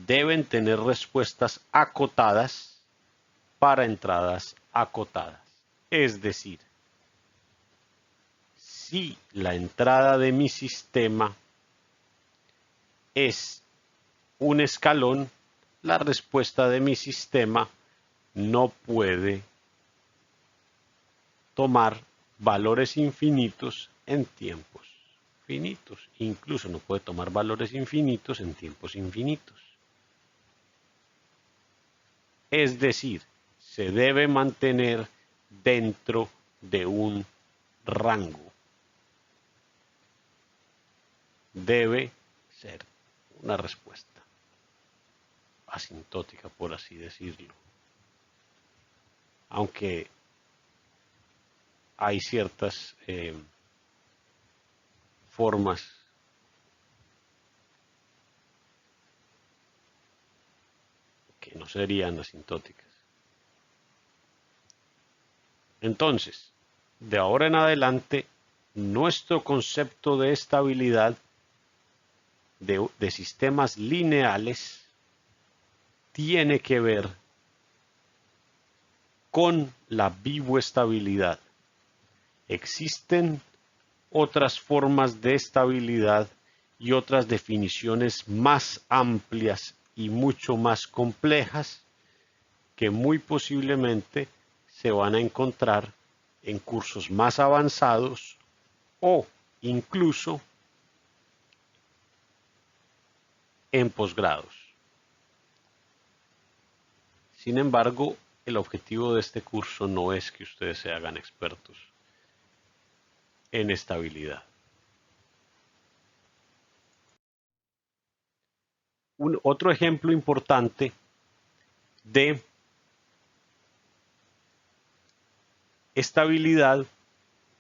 deben tener respuestas acotadas para entradas acotadas. Es decir, si la entrada de mi sistema es un escalón, la respuesta de mi sistema no puede tomar valores infinitos en tiempos finitos. Incluso no puede tomar valores infinitos en tiempos infinitos. Es decir, se debe mantener dentro de un rango. Debe ser una respuesta asintótica, por así decirlo. Aunque hay ciertas formas que no serían asintóticas. Entonces, de ahora en adelante, nuestro concepto de estabilidad de sistemas lineales tiene que ver con la vivoestabilidad. Existen otras formas de estabilidad y otras definiciones más amplias y mucho más complejas que muy posiblemente se van a encontrar en cursos más avanzados o incluso en posgrados. Sin embargo, el objetivo de este curso no es que ustedes se hagan expertos en estabilidad. Otro ejemplo importante de estabilidad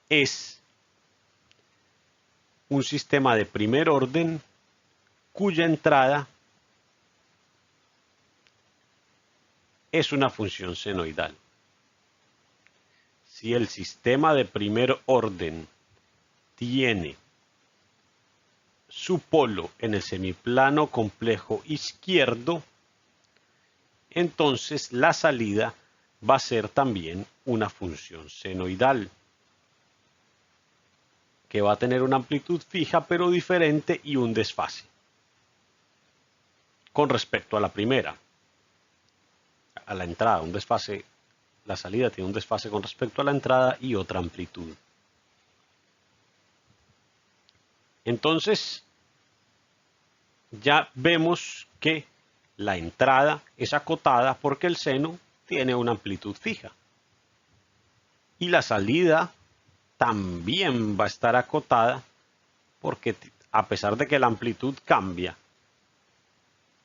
es un sistema de primer orden cuya entrada es una función senoidal. Si el sistema de primer orden tiene su polo en el semiplano complejo izquierdo, entonces la salida va a ser también una función senoidal, que va a tener una amplitud fija pero diferente y un desfase con respecto a la primera, a la entrada, un desfase, la salida tiene un desfase con respecto a la entrada y otra amplitud. Entonces, ya vemos que la entrada es acotada porque el seno tiene una amplitud fija. Y la salida también va a estar acotada porque a pesar de que la amplitud cambia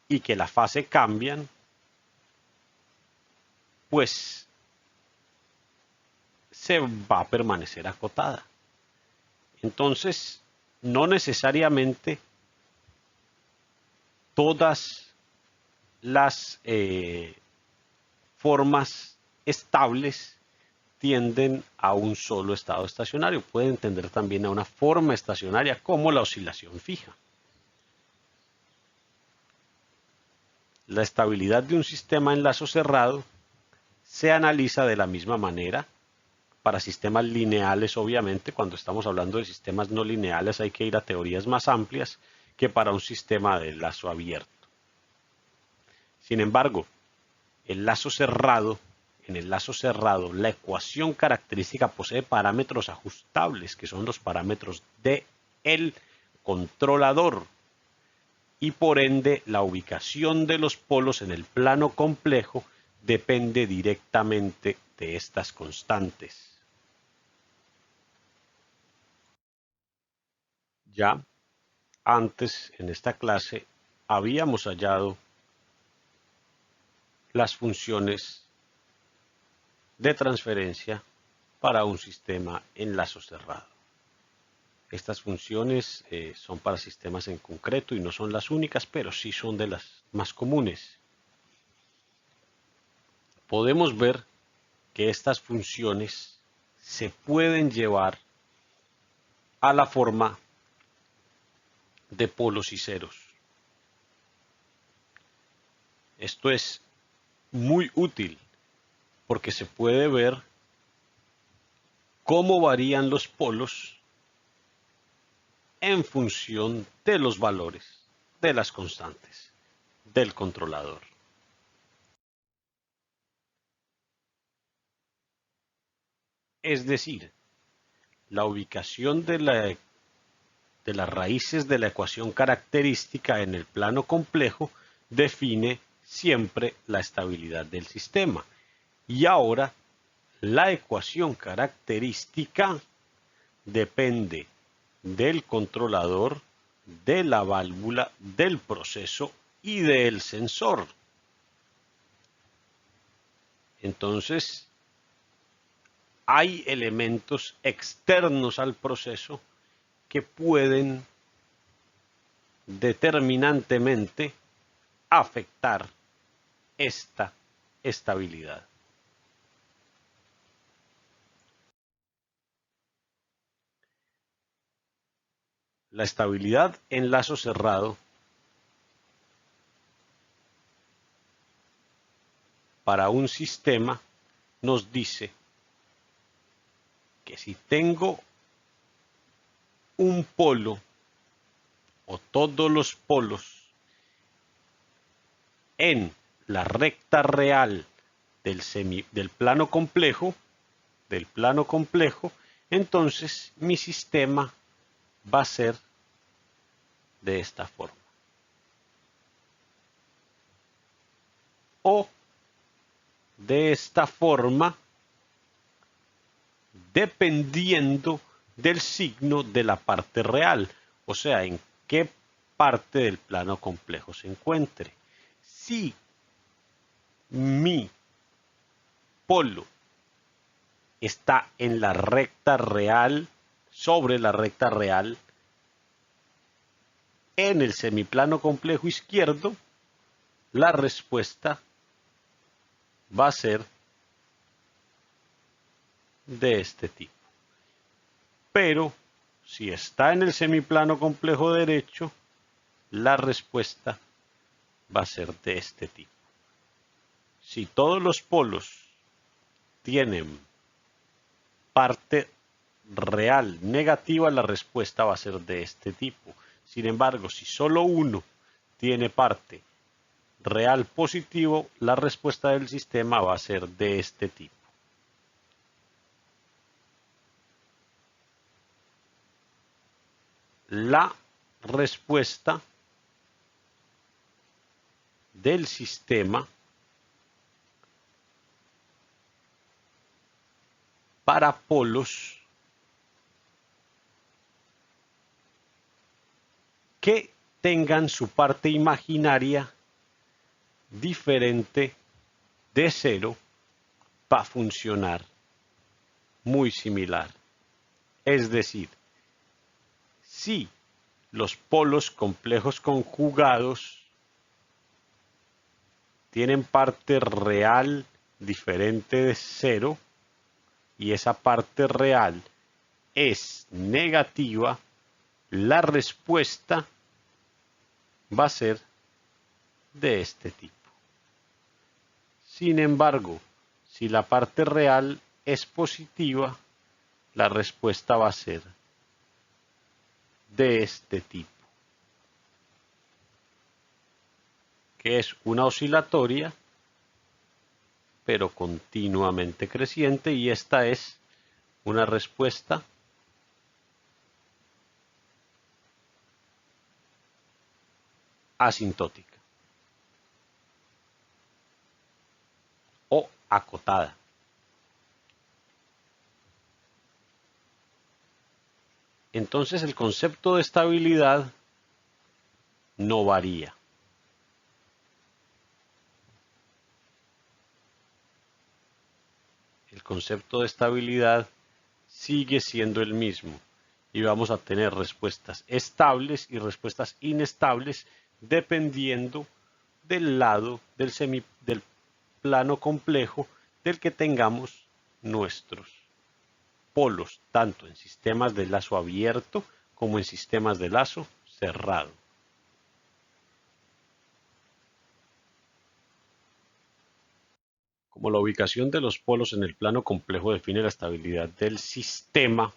y que la fase cambian, pues se va a permanecer acotada. Entonces, no necesariamente todas las formas estables tienden a un solo estado estacionario. Pueden tender también a una forma estacionaria como la oscilación fija. La estabilidad de un sistema en lazo cerrado se analiza de la misma manera para sistemas lineales, obviamente. Cuando estamos hablando de sistemas no lineales hay que ir a teorías más amplias que para un sistema de lazo abierto. Sin embargo, el lazo cerrado, en el lazo cerrado, la ecuación característica posee parámetros ajustables, que son los parámetros del controlador, y por ende la ubicación de los polos en el plano complejo depende directamente de estas constantes. Ya antes en esta clase habíamos hallado las funciones de transferencia para un sistema en lazo cerrado. Estas funciones son para sistemas en concreto y no son las únicas, pero sí son de las más comunes. Podemos ver que estas funciones se pueden llevar a la forma de polos y ceros. Esto es muy útil porque se puede ver cómo varían los polos en función de los valores de las constantes del controlador. Es decir, la ubicación de las raíces de la ecuación característica en el plano complejo define siempre la estabilidad del sistema. Y ahora, la ecuación característica depende del controlador, de la válvula, del proceso y del sensor. Entonces, hay elementos externos al proceso que pueden determinantemente afectar esta estabilidad. La estabilidad en lazo cerrado para un sistema nos dice que si tengo un polo o todos los polos en la recta real del plano complejo, entonces mi sistema va a ser de esta forma. O de esta forma, dependiendo del signo de la parte real, o sea, en qué parte del plano complejo se encuentre. Si mi polo está en la recta real, sobre la recta real, en el semiplano complejo izquierdo, la respuesta va a ser de este tipo. Pero si está en el semiplano complejo derecho, la respuesta va a ser de este tipo. Si todos los polos tienen parte real negativa, la respuesta va a ser de este tipo. Sin embargo, si solo uno tiene parte real positivo, la respuesta del sistema va a ser de este tipo. La respuesta del sistema para polos que tengan su parte imaginaria diferente de cero va a funcionar muy similar. Es decir, si los polos complejos conjugados tienen parte real diferente de cero y esa parte real es negativa, la respuesta va a ser de este tipo. Sin embargo, si la parte real es positiva, la respuesta va a ser de este tipo, que es una oscilatoria, pero continuamente creciente, y esta es una respuesta asintótica o acotada. Entonces el concepto de estabilidad no varía. El concepto de estabilidad sigue siendo el mismo y vamos a tener respuestas estables y respuestas inestables dependiendo del lado del plano complejo del que tengamos nuestros polos, tanto en sistemas de lazo abierto como en sistemas de lazo cerrado. Como la ubicación de los polos en el plano complejo define la estabilidad del sistema,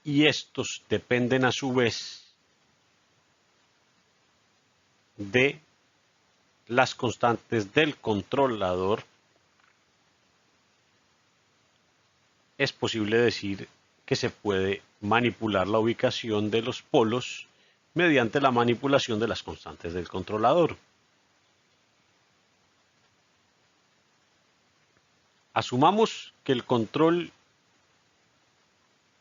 y estos dependen a su vez de las constantes del controlador, es posible decir que se puede manipular la ubicación de los polos mediante la manipulación de las constantes del controlador. Asumamos que el control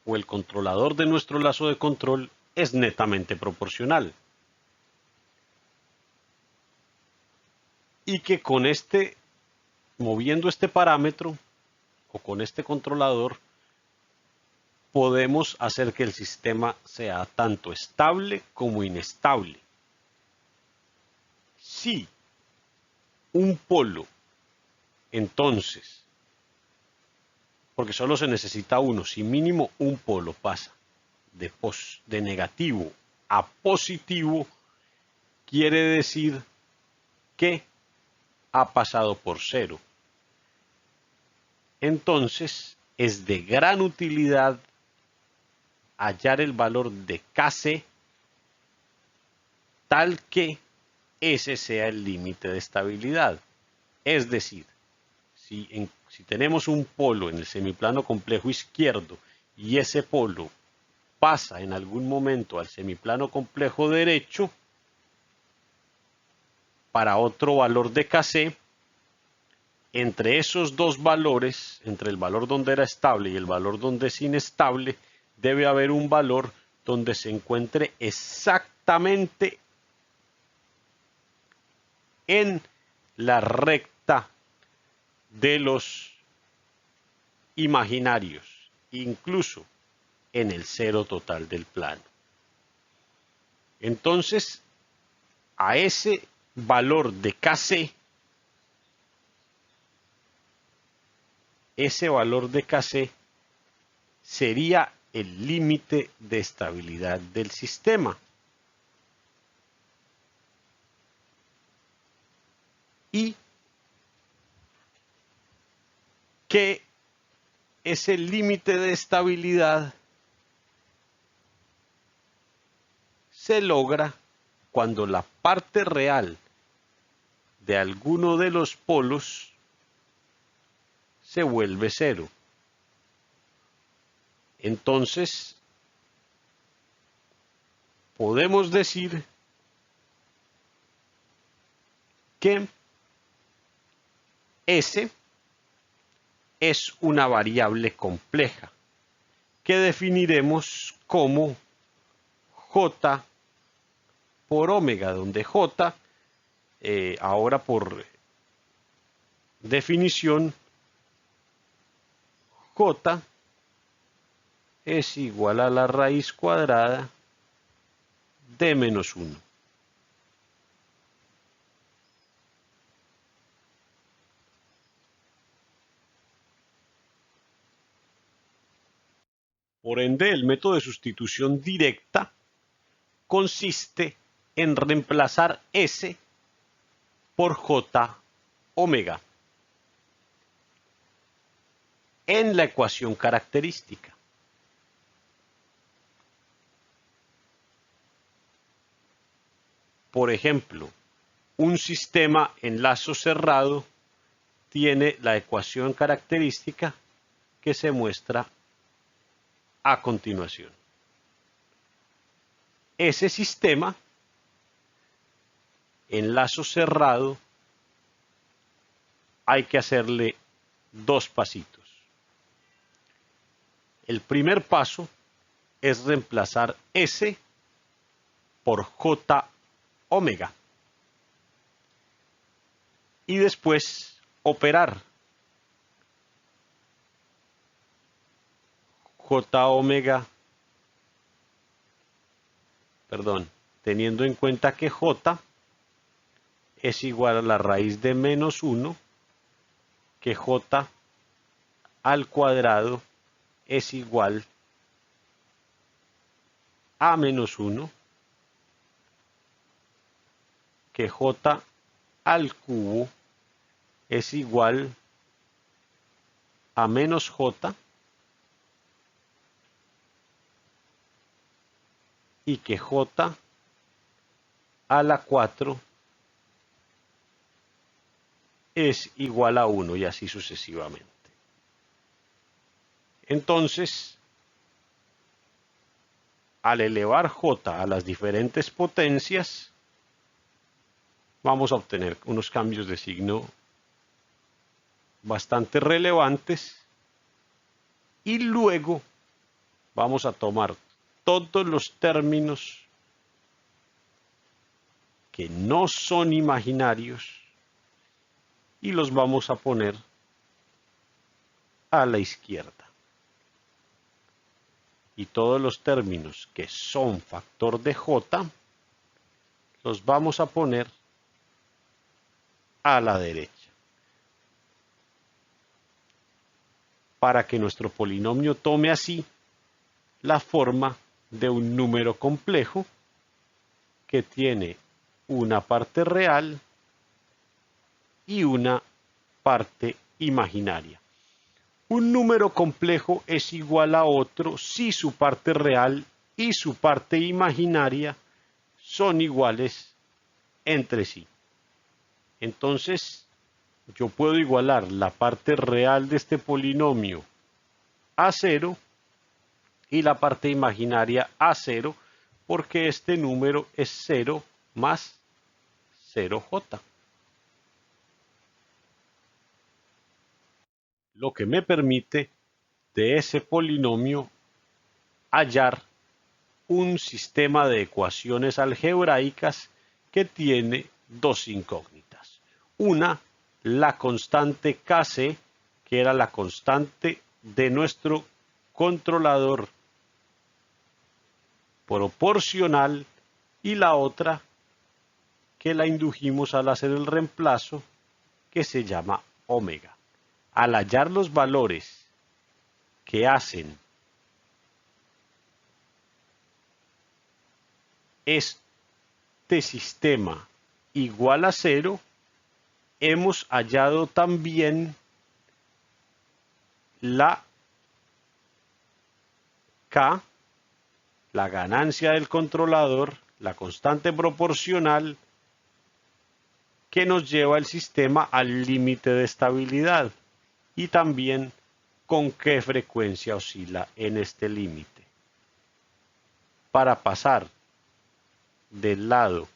o el controlador de nuestro lazo de control es netamente proporcional y que con moviendo este parámetro o con este controlador podemos hacer que el sistema sea tanto estable como inestable. Si un polo, entonces, porque solo se necesita uno, si mínimo un polo pasa de negativo a positivo, quiere decir que ha pasado por cero. Entonces, es de gran utilidad hallar el valor de Kc tal que ese sea el límite de estabilidad. Es decir, si tenemos un polo en el semiplano complejo izquierdo y ese polo pasa en algún momento al semiplano complejo derecho para otro valor de Kc, entre esos dos valores, entre el valor donde era estable y el valor donde es inestable, debe haber un valor donde se encuentre exactamente en la recta de los imaginarios, incluso en el cero total del plano. Entonces, a ese valor de Kc, ese valor de Kc sería el límite de estabilidad del sistema. Y que ese límite de estabilidad se logra cuando la parte real de alguno de los polos se vuelve cero. Entonces, podemos decir que S es una variable compleja que definiremos como J por omega, donde J, ahora por definición, J es igual a la raíz cuadrada de menos 1. Por ende, el método de sustitución directa consiste en reemplazar S por J omega en la ecuación característica. Por ejemplo, un sistema en lazo cerrado tiene la ecuación característica que se muestra a continuación. Ese sistema en lazo cerrado hay que hacerle dos pasitos. El primer paso es reemplazar S por J omega y después operar. J omega, teniendo en cuenta que J es igual a la raíz de menos 1, que J al cuadrado es igual a menos 1, que J al cubo es igual a menos J, y que J a la 4 es igual a 1, y así sucesivamente. Entonces, al elevar J a las diferentes potencias, vamos a obtener unos cambios de signo bastante relevantes, y luego vamos a tomar todos los términos que no son imaginarios y los vamos a poner a la izquierda. Y todos los términos que son factor de J los vamos a poner a la derecha, para que nuestro polinomio tome así la forma de un número complejo que tiene una parte real y una parte imaginaria. Un número complejo es igual a otro si su parte real y su parte imaginaria son iguales entre sí. Entonces, yo puedo igualar la parte real de este polinomio a 0 y la parte imaginaria a 0, porque este número es 0 más 0j. Lo que me permite de ese polinomio hallar un sistema de ecuaciones algebraicas que tiene dos incógnitas. Una, la constante Kc, que era la constante de nuestro controlador proporcional, y la otra, que la indujimos al hacer el reemplazo, que se llama omega. Al hallar los valores que hacen este sistema igual a 0, hemos hallado también la K, la ganancia del controlador, la constante proporcional, que nos lleva el sistema al límite de estabilidad, y también con qué frecuencia oscila en este límite. Para pasar del lado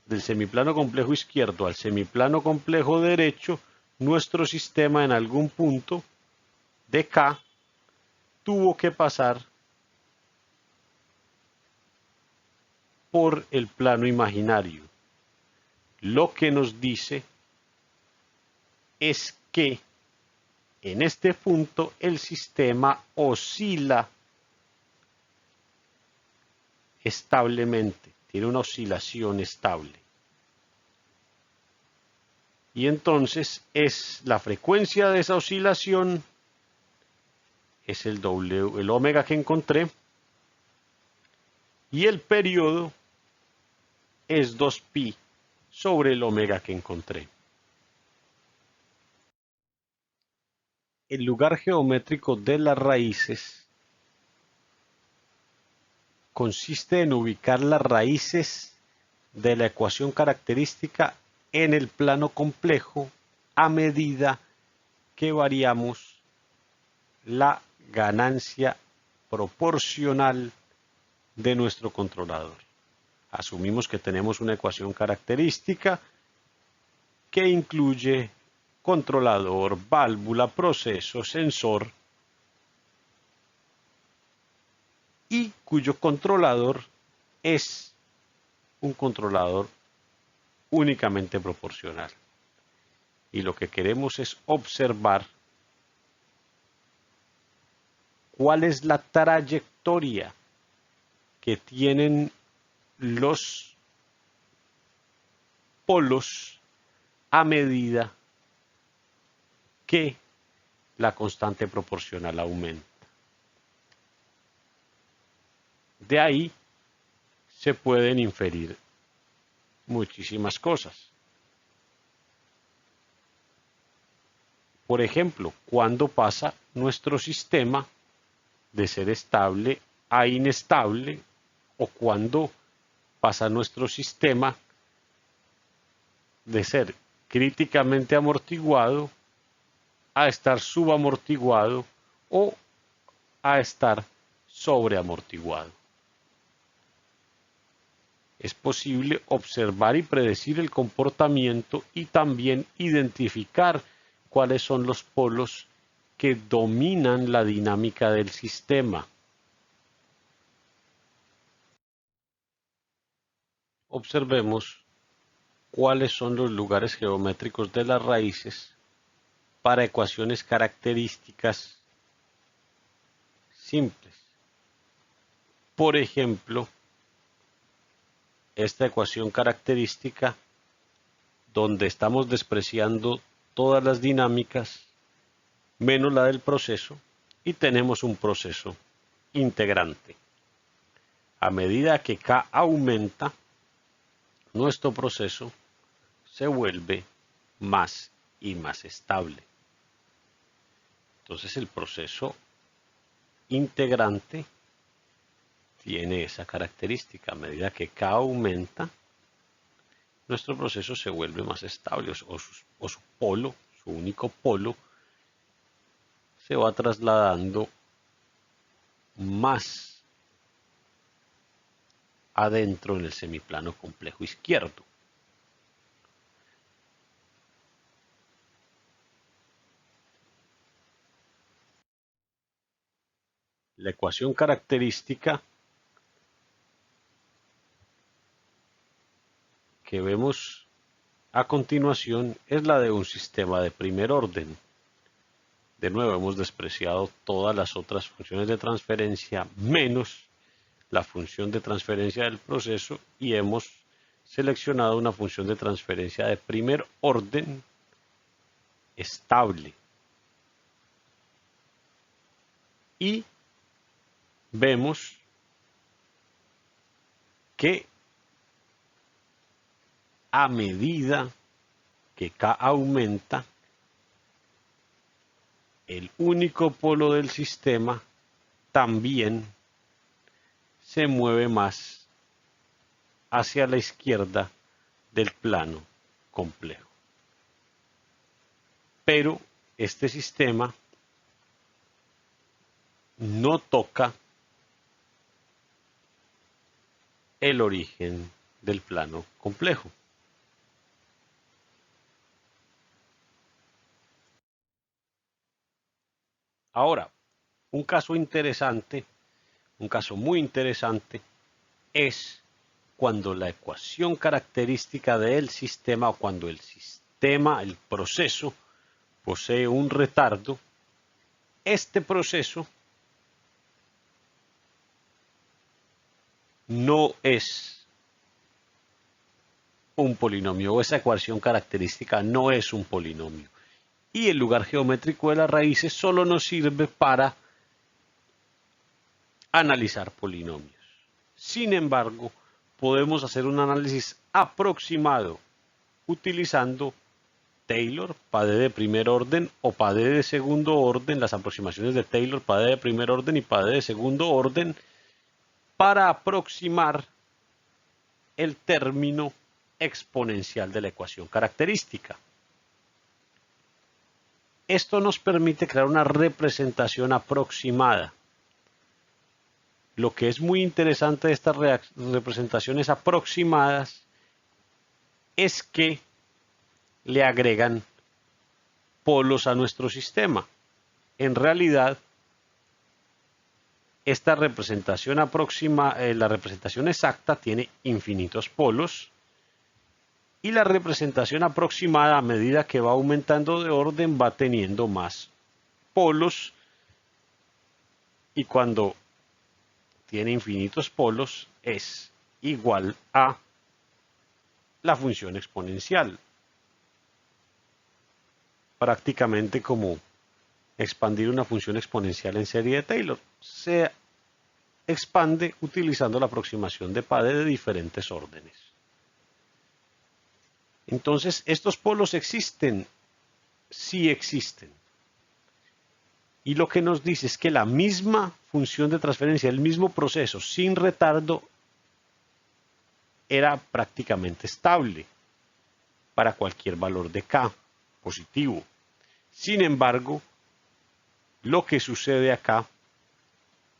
del semiplano complejo izquierdo al semiplano complejo derecho, nuestro sistema en algún punto de K tuvo que pasar por el plano imaginario. Lo que nos dice es que en este punto el sistema oscila establemente, tiene una oscilación estable. Y entonces es la frecuencia de esa oscilación, es el omega que encontré, y el periodo es 2pi sobre el omega que encontré. El lugar geométrico de las raíces consiste en ubicar las raíces de la ecuación característica en el plano complejo a medida que variamos la ganancia proporcional de nuestro controlador. Asumimos que tenemos una ecuación característica que incluye controlador, válvula, proceso, sensor y cuyo controlador es un controlador únicamente proporcional. Y lo que queremos es observar cuál es la trayectoria que tienen los polos a medida que la constante proporcional aumenta. De ahí se pueden inferir muchísimas cosas. Por ejemplo, cuando pasa nuestro sistema de ser estable a inestable, o cuando pasa nuestro sistema de ser críticamente amortiguado a estar subamortiguado o a estar sobreamortiguado. Es posible observar y predecir el comportamiento y también identificar cuáles son los polos que dominan la dinámica del sistema. Observemos cuáles son los lugares geométricos de las raíces para ecuaciones características simples. Por ejemplo, esta ecuación característica donde estamos despreciando todas las dinámicas menos la del proceso y tenemos un proceso integrante. A medida que K aumenta, nuestro proceso se vuelve más y más estable. Entonces el proceso integrante tiene esa característica. A medida que K aumenta, nuestro proceso se vuelve más estable o su polo, su único polo, se va trasladando más adentro en el semiplano complejo izquierdo. La ecuación característica que vemos a continuación es la de un sistema de primer orden. De nuevo hemos despreciado todas las otras funciones de transferencia menos la función de transferencia del proceso y hemos seleccionado una función de transferencia de primer orden estable. Y vemos que a medida que K aumenta, el único polo del sistema también se mueve más hacia la izquierda del plano complejo. Pero este sistema no toca el origen del plano complejo. Ahora, un caso interesante, un caso muy interesante, es cuando la ecuación característica del sistema o cuando el sistema, el proceso, posee un retardo. Este proceso no es un polinomio, o esa ecuación característica no es un polinomio. Y el lugar geométrico de las raíces solo nos sirve para analizar polinomios. Sin embargo, podemos hacer un análisis aproximado utilizando Taylor, PADE de primer orden o PADE de segundo orden, las aproximaciones de Taylor, PADE de primer orden y PADE de segundo orden, para aproximar el término exponencial de la ecuación característica. Esto nos permite crear una representación aproximada. Lo que es muy interesante de estas representaciones aproximadas es que le agregan polos a nuestro sistema. En realidad, esta representación la representación exacta tiene infinitos polos y la representación aproximada, a medida que va aumentando de orden, va teniendo más polos, y cuando tiene infinitos polos es igual a la función exponencial. Prácticamente como expandir una función exponencial en serie de Taylor. Se expande utilizando la aproximación de PADE de diferentes órdenes. Entonces, ¿estos polos existen? Sí existen. Y lo que nos dice es que la misma función de transferencia, el mismo proceso, sin retardo, era prácticamente estable para cualquier valor de K positivo. Sin embargo, lo que sucede acá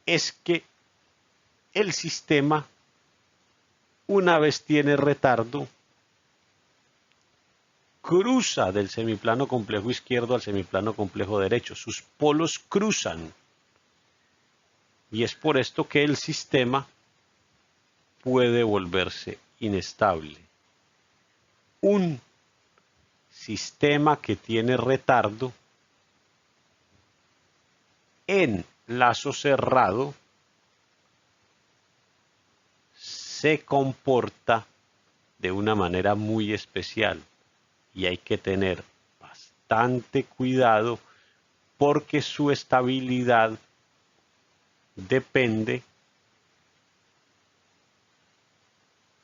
es que el sistema, una vez tiene retardo, cruza del semiplano complejo izquierdo al semiplano complejo derecho. Sus polos cruzan. Y es por esto que el sistema puede volverse inestable. Un sistema que tiene retardo en lazo cerrado se comporta de una manera muy especial. Y hay que tener bastante cuidado porque su estabilidad depende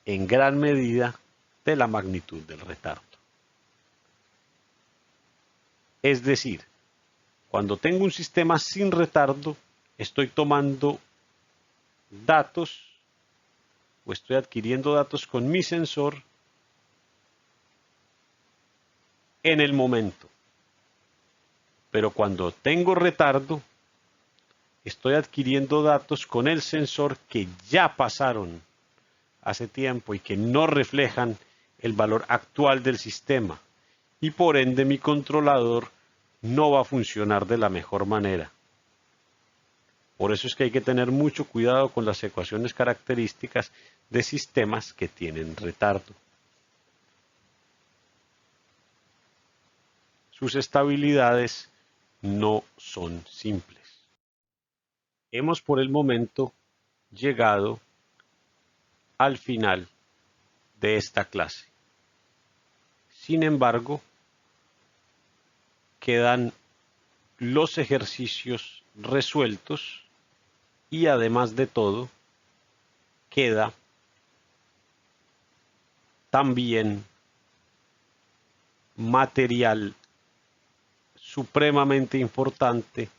en gran medida de la magnitud del retardo. Es decir, cuando tengo un sistema sin retardo, estoy tomando datos o estoy adquiriendo datos con mi sensor en el momento. Pero cuando tengo retardo, estoy adquiriendo datos con el sensor que ya pasaron hace tiempo y que no reflejan el valor actual del sistema. Y por ende mi controlador no va a funcionar de la mejor manera. Por eso es que hay que tener mucho cuidado con las ecuaciones características de sistemas que tienen retardo. Sus estabilidades no son simples. Hemos por el momento llegado al final de esta clase. Sin embargo, quedan los ejercicios resueltos y además de todo, queda también material supremamente importante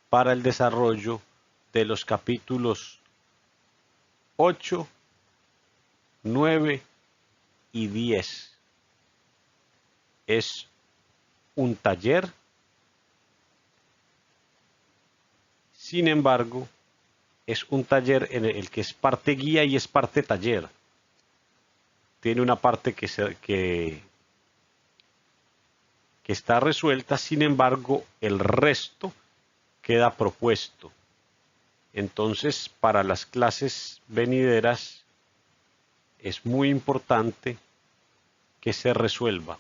para el desarrollo de los capítulos 8, 9 y 10. Es un taller, sin embargo, es un taller en el que es parte guía y es parte taller. Tiene una parte que está resuelta, sin embargo, el resto queda propuesto. Entonces, para las clases venideras es muy importante que se resuelva.